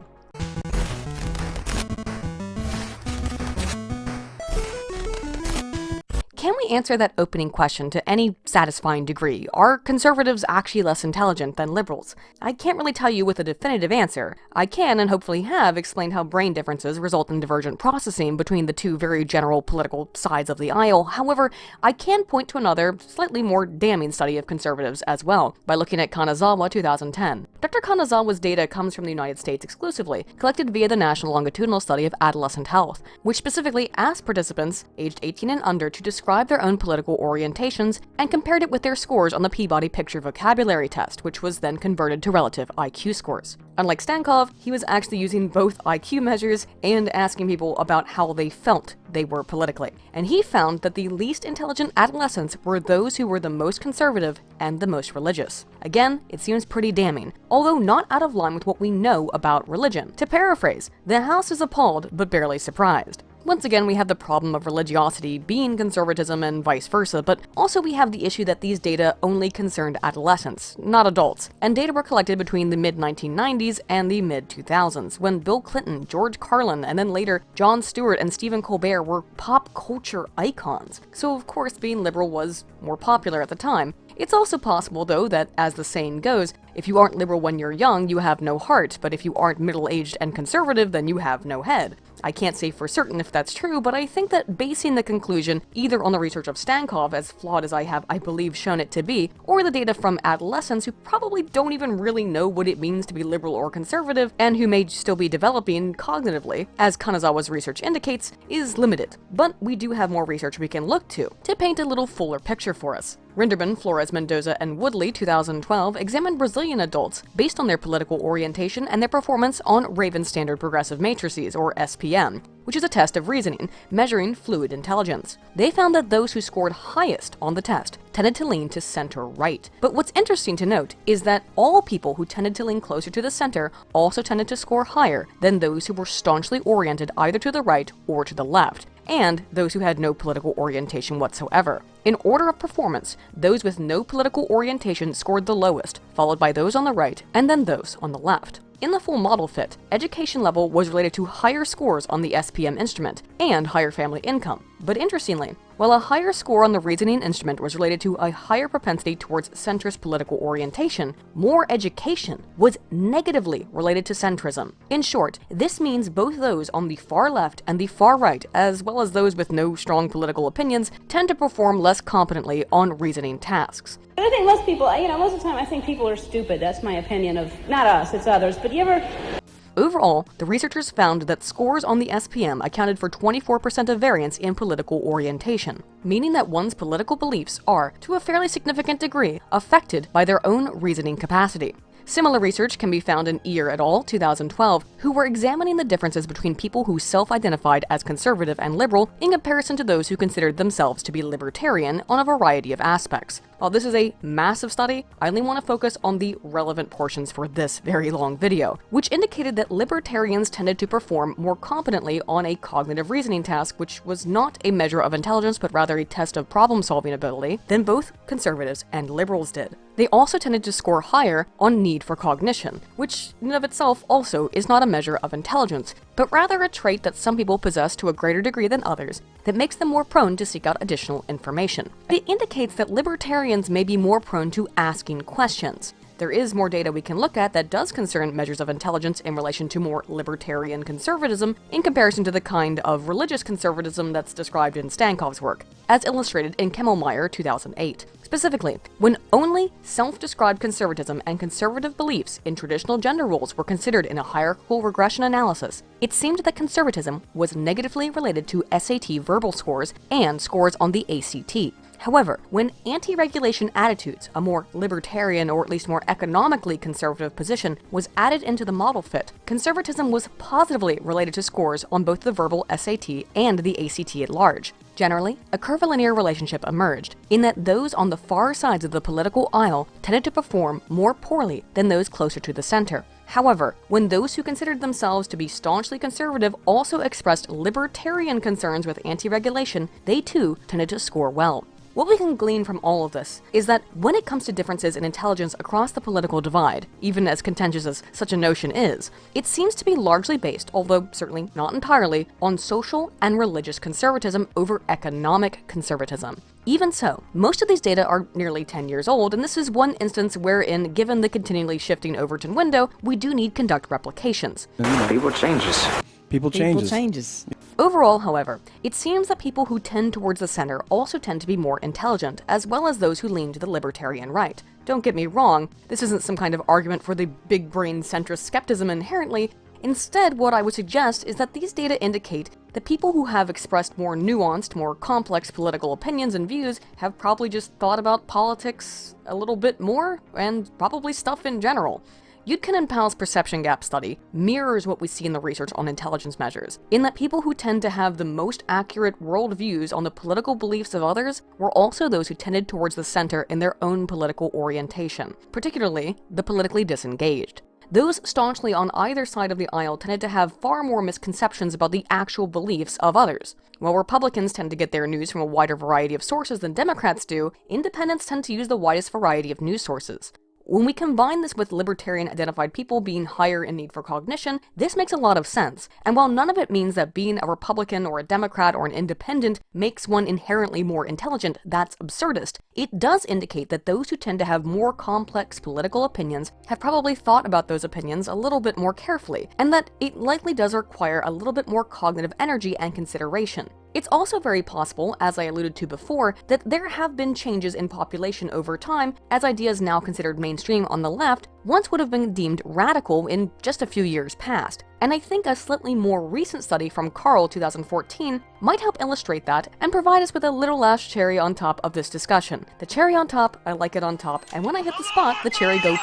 Speaker 3: Can we answer that opening question to any satisfying degree? Are conservatives actually less intelligent than liberals? I can't really tell you with a definitive answer. I can, and hopefully have, explained how brain differences result in divergent processing between the two very general political sides of the aisle. However, I can point to another, slightly more damning study of conservatives as well, by looking at Kanazawa 2010. Dr. Kanazawa's data comes from the United States exclusively, collected via the National Longitudinal Study of Adolescent Health, which specifically asked participants aged 18 and under to describe their own political orientations and compared it with their scores on the Peabody Picture Vocabulary Test, which was then converted to relative IQ scores. Unlike Stankov, he was actually using both IQ measures and asking people about how they felt they were politically. And he found that the least intelligent adolescents were those who were the most conservative and the most religious. Again, it seems pretty damning, although not out of line with what we know about religion. To paraphrase, the House is appalled but barely surprised. Once again, we have the problem of religiosity being conservatism and vice versa, but also we have the issue that these data only concerned adolescents, not adults, and data were collected between the mid-1990s and the mid-2000s, when Bill Clinton, George Carlin, and then later Jon Stewart and Stephen Colbert were pop culture icons. So of course, being liberal was more popular at the time. It's also possible, though, that, as the saying goes, if you aren't liberal when you're young, you have no heart, but if you aren't middle-aged and conservative, then you have no head. I can't say for certain if that's true, but I think that basing the conclusion either on the research of Stankov, as flawed as I have, I believe, shown it to be, or the data from adolescents who probably don't even really know what it means to be liberal or conservative, and who may still be developing cognitively, as Kanazawa's research indicates, is limited. But we do have more research we can look to paint a little fuller picture for us. Rinderman, Flores Mendoza, and Woodley, 2012, examined Brazilian adults based on their political orientation and their performance on Raven Standard Progressive Matrices, or SPM, which is a test of reasoning, measuring fluid intelligence. They found that those who scored highest on the test tended to lean to center-right. But what's interesting to note is that all people who tended to lean closer to the center also tended to score higher than those who were staunchly oriented either to the right or to the left, and those who had no political orientation whatsoever. In order of performance, those with no political orientation scored the lowest, followed by those on the right, and then those on the left. In the full model fit, education level was related to higher scores on the SPM instrument and higher family income. But interestingly, while a higher score on the reasoning instrument was related to a higher propensity towards centrist political orientation, more education was negatively related to centrism. In short, this means both those on the far left and the far right, as well as those with no strong political opinions, tend to perform less competently on reasoning tasks.
Speaker 11: I think most people, most of the time I think people are stupid. That's my opinion of, not us, it's others. But you ever...
Speaker 3: Overall, the researchers found that scores on the SPM accounted for 24% of variance in political orientation, meaning that one's political beliefs are, to a fairly significant degree, affected by their own reasoning capacity. Similar research can be found in Ear et al. 2012, who were examining the differences between people who self-identified as conservative and liberal in comparison to those who considered themselves to be libertarian on a variety of aspects. While this is a massive study, I only want to focus on the relevant portions for this very long video, which indicated that libertarians tended to perform more competently on a cognitive reasoning task, which was not a measure of intelligence but rather a test of problem-solving ability, than both conservatives and liberals did. They also tended to score higher on need for cognition, which in and of itself also is not a measure of intelligence, but rather a trait that some people possess to a greater degree than others that makes them more prone to seek out additional information. It indicates that libertarians may be more prone to asking questions. There is more data we can look at that does concern measures of intelligence in relation to more libertarian conservatism in comparison to the kind of religious conservatism that's described in Stankov's work, as illustrated in Kemmelmeyer 2008. Specifically, when only self-described conservatism and conservative beliefs in traditional gender roles were considered in a hierarchical regression analysis, it seemed that conservatism was negatively related to SAT verbal scores and scores on the ACT. However, when anti-regulation attitudes, a more libertarian or at least more economically conservative position, was added into the model fit, conservatism was positively related to scores on both the verbal SAT and the ACT at large. Generally, a curvilinear relationship emerged, in that those on the far sides of the political aisle tended to perform more poorly than those closer to the center. However, when those who considered themselves to be staunchly conservative also expressed libertarian concerns with anti-regulation, they too tended to score well. What we can glean from all of this is that when it comes to differences in intelligence across the political divide, even as contentious as such a notion is, it seems to be largely based, although certainly not entirely, on social and religious conservatism over economic conservatism. Even so, most of these data are nearly 10 years old, and this is one instance wherein, given the continually shifting Overton window, we do need conduct replications.
Speaker 14: People changes.
Speaker 16: People changes.
Speaker 3: Overall, however, it seems that people who tend towards the center also tend to be more intelligent, as well as those who lean to the libertarian right. Don't get me wrong, this isn't some kind of argument for the big-brain centrist skepticism inherently. Instead, what I would suggest is that these data indicate that people who have expressed more nuanced, more complex political opinions and views have probably just thought about politics a little bit more, and probably stuff in general. Yudkin and Powell's perception gap study mirrors what we see in the research on intelligence measures, in that people who tend to have the most accurate worldviews on the political beliefs of others were also those who tended towards the center in their own political orientation, particularly the politically disengaged. Those staunchly on either side of the aisle tended to have far more misconceptions about the actual beliefs of others. While Republicans tend to get their news from a wider variety of sources than Democrats do, independents tend to use the widest variety of news sources. When we combine this with libertarian-identified people being higher in need for cognition, this makes a lot of sense, and while none of it means that being a Republican or a Democrat or an independent makes one inherently more intelligent, that's absurdist, it does indicate that those who tend to have more complex political opinions have probably thought about those opinions a little bit more carefully, and that it likely does require a little bit more cognitive energy and consideration. It's also very possible, as I alluded to before, that there have been changes in population over time, as ideas now considered mainstream on the left once would have been deemed radical in just a few years past. And I think a slightly more recent study from Carl 2014 might help illustrate that and provide us with a little last cherry on top of this discussion. The cherry on top, I like it on top, and when I hit the spot, the cherry goes.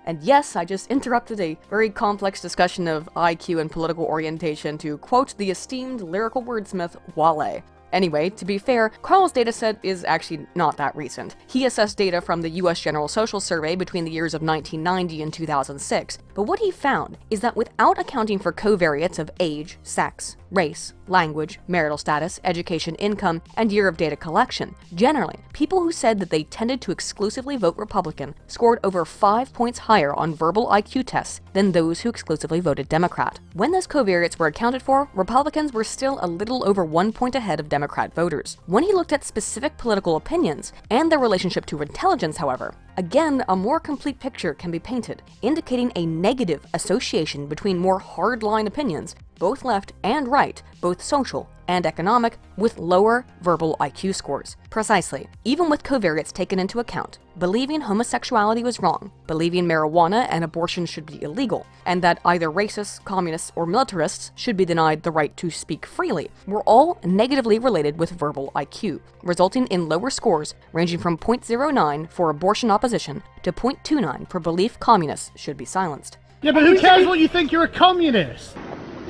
Speaker 3: And yes, I just interrupted a very complex discussion of IQ and political orientation to quote the esteemed lyrical wordsmith Wale. Anyway, to be fair, Carl's dataset is actually not that recent. He assessed data from the US General Social Survey between the years of 1990 and 2006, but what he found is that without accounting for covariates of age, sex, race, language, marital status, education, income, and year of data collection. Generally, people who said that they tended to exclusively vote Republican scored over 5 points higher on verbal IQ tests than those who exclusively voted Democrat. When those covariates were accounted for, Republicans were still a little over 1 point ahead of Democrat voters. When he looked at specific political opinions and their relationship to intelligence, however, again, a more complete picture can be painted, indicating a negative association between more hardline opinions, both left and right, both social and economic, with lower verbal IQ scores. Precisely. Even with covariates taken into account, believing homosexuality was wrong, believing marijuana and abortion should be illegal, and that either racists, communists, or militarists should be denied the right to speak freely, were all negatively related with verbal IQ, resulting in lower scores ranging from 0.09 for abortion opposition to 0.29 for belief communists should be silenced.
Speaker 17: Yeah, but who cares what you think? You're a communist!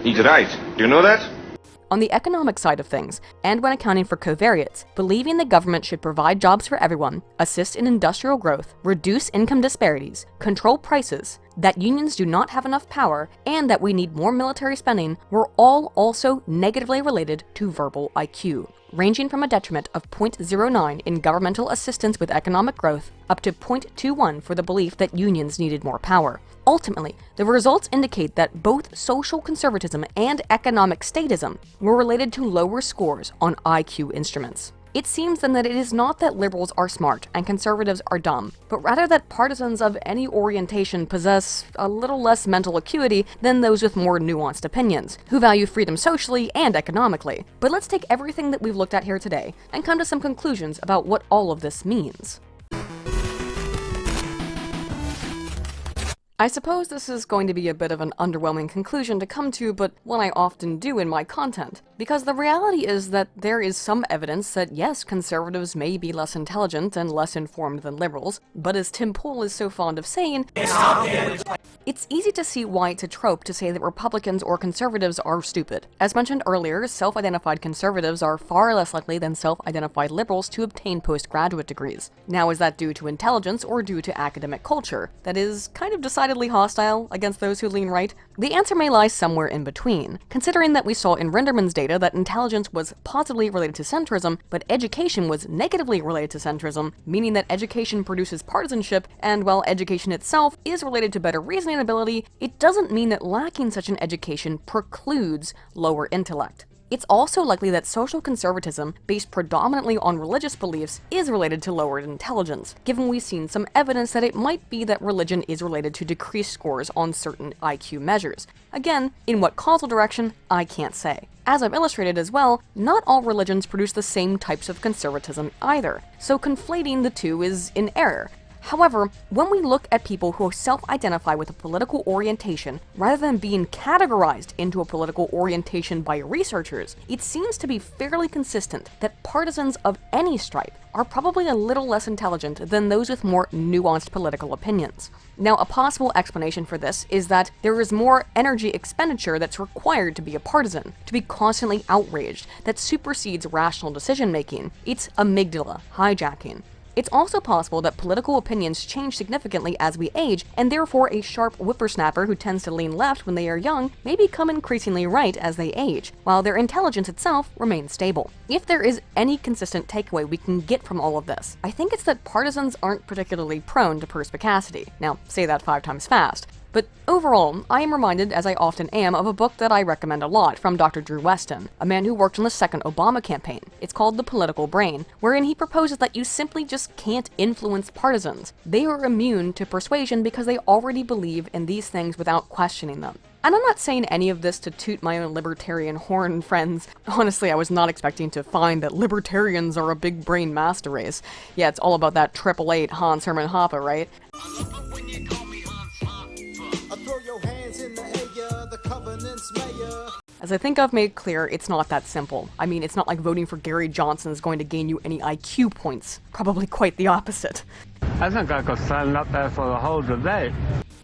Speaker 18: He's right. Do you know that?
Speaker 3: On the economic side of things, and when accounting for covariates, believing the government should provide jobs for everyone, assist in industrial growth, reduce income disparities, control prices, that unions do not have enough power, and that we need more military spending were all also negatively related to verbal IQ, ranging from a detriment of 0.09 in governmental assistance with economic growth up to 0.21 for the belief that unions needed more power. Ultimately, the results indicate that both social conservatism and economic statism were related to lower scores on IQ instruments. It seems then that it is not that liberals are smart and conservatives are dumb, but rather that partisans of any orientation possess a little less mental acuity than those with more nuanced opinions, who value freedom socially and economically. But let's take everything that we've looked at here today and come to some conclusions about what all of this means. I suppose this is going to be a bit of an underwhelming conclusion to come to, but one I often do in my content. Because the reality is that there is some evidence that yes, conservatives may be less intelligent and less informed than liberals, but as Tim Pool is so fond of saying, it's easy to see why it's a trope to say that Republicans or conservatives are stupid. As mentioned earlier, self-identified conservatives are far less likely than self-identified liberals to obtain postgraduate degrees. Now, is that due to intelligence or due to academic culture that is kind of decidedly hostile against those who lean right? The answer may lie somewhere in between, considering that we saw in Renderman's data that intelligence was positively related to centrism, but education was negatively related to centrism, meaning that education produces partisanship, and while education itself is related to better reasoning ability, it doesn't mean that lacking such an education precludes lower intellect. It's also likely that social conservatism, based predominantly on religious beliefs, is related to lowered intelligence, given we've seen some evidence that it might be that religion is related to decreased scores on certain IQ measures. Again, in what causal direction, I can't say. As I've illustrated as well, not all religions produce the same types of conservatism either, so conflating the two is in error. However, when we look at people who self-identify with a political orientation, rather than being categorized into a political orientation by researchers, it seems to be fairly consistent that partisans of any stripe are probably a little less intelligent than those with more nuanced political opinions. Now, a possible explanation for this is that there is more energy expenditure that's required to be a partisan, to be constantly outraged, that supersedes rational decision-making. It's amygdala hijacking. It's also possible that political opinions change significantly as we age, and therefore a sharp whippersnapper who tends to lean left when they are young may become increasingly right as they age, while their intelligence itself remains stable. If there is any consistent takeaway we can get from all of this, I think it's that partisans aren't particularly prone to perspicacity. Now, say that 5 times fast. But overall, I am reminded, as I often am, of a book that I recommend a lot from Dr. Drew Westen, a man who worked on the second Obama campaign. It's called The Political Brain, wherein he proposes that you simply just can't influence partisans. They are immune to persuasion because they already believe in these things without questioning them. And I'm not saying any of this to toot my own libertarian horn, friends. Honestly, I was not expecting to find that libertarians are a big brain master race. Yeah, it's all about that 888 Hans Hermann Hoppe, right? As I think I've made clear, it's not that simple. I mean, it's not like voting for Gary Johnson is going to gain you any IQ points. Probably quite the opposite.
Speaker 19: I think I could stand up there for the whole debate.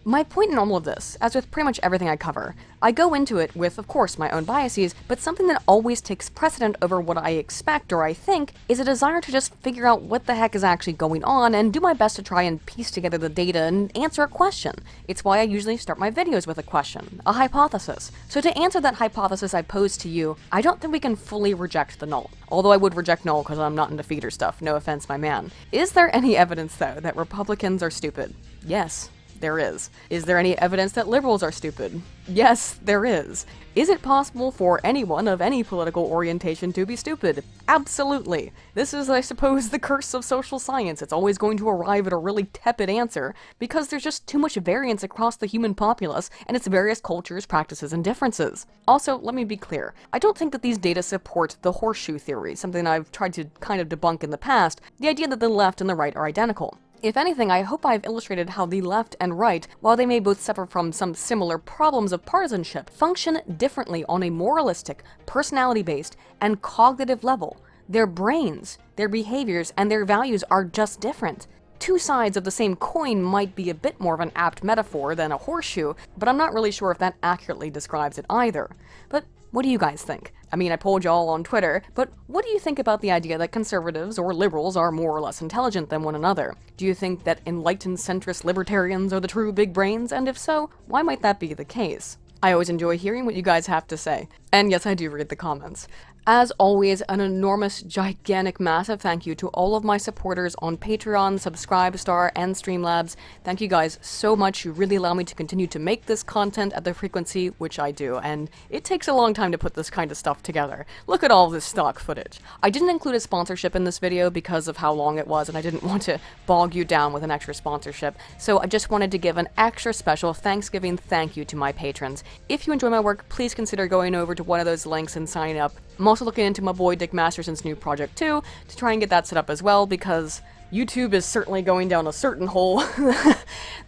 Speaker 3: My point in all of this, as with pretty much everything I cover, I go into it with, of course, my own biases, but something that always takes precedent over what I expect or I think is a desire to just figure out what the heck is actually going on and do my best to try and piece together the data and answer a question. It's why I usually start my videos with a question, a hypothesis. So to answer that hypothesis I pose to you, I don't think we can fully reject the null. Although I would reject null because I'm not into feeder stuff, no offense, my man. Is there any evidence, though, that Republicans are stupid? Yes. There is. Is there any evidence that liberals are stupid? Yes, there is. Is it possible for anyone of any political orientation to be stupid? Absolutely. This is, I suppose, the curse of social science. It's always going to arrive at a really tepid answer because there's just too much variance across the human populace and its various cultures, practices, and differences. Also, let me be clear. I don't think that these data support the horseshoe theory, something I've tried to kind of debunk in the past, the idea that the left and the right are identical. If anything, I hope I've illustrated how the left and right, while they may both suffer from some similar problems of partisanship, function differently on a moralistic, personality-based, and cognitive level. Their brains, their behaviors, and their values are just different. Two sides of the same coin might be a bit more of an apt metaphor than a horseshoe, but I'm not really sure if that accurately describes it either. But what do you guys think? I mean, I polled y'all on Twitter, but what do you think about the idea that conservatives or liberals are more or less intelligent than one another? Do you think that enlightened centrist libertarians are the true big brains? And if so, why might that be the case? I always enjoy hearing what you guys have to say. And yes, I do read the comments. As always, an enormous, gigantic, massive thank you to all of my supporters on Patreon, Subscribestar, and Streamlabs. Thank you guys so much. You really allow me to continue to make this content at the frequency which I do, and it takes a long time to put this kind of stuff together. Look at all this stock footage. I didn't include a sponsorship in this video because of how long it was, and I didn't want to bog you down with an extra sponsorship, so I just wanted to give an extra special Thanksgiving thank you to my patrons. If you enjoy my work, please consider going over to one of those links and signing up. I'm also looking into my boy Dick Masterson's new project too, to try and get that set up as well, because YouTube is certainly going down a certain hole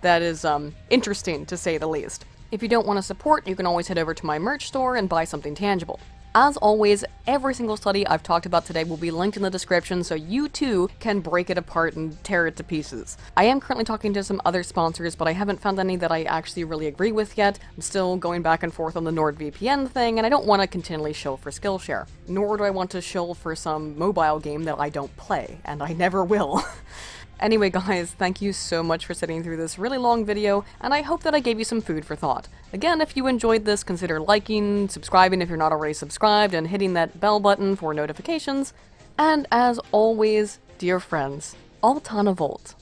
Speaker 3: that is interesting to say the least. If you don't want to support, you can always head over to my merch store and buy something tangible. As always, every single study I've talked about today will be linked in the description so you too can break it apart and tear it to pieces. I am currently talking to some other sponsors, but I haven't found any that I actually really agree with yet. I'm still going back and forth on the NordVPN thing, and I don't want to continually shill for Skillshare. Nor do I want to shill for some mobile game that I don't play, and I never will. Anyway guys, thank you so much for sitting through this really long video, and I hope that I gave you some food for thought. Again, if you enjoyed this, consider liking, subscribing if you're not already subscribed, and hitting that bell button for notifications. And as always, dear friends, Altana Volt.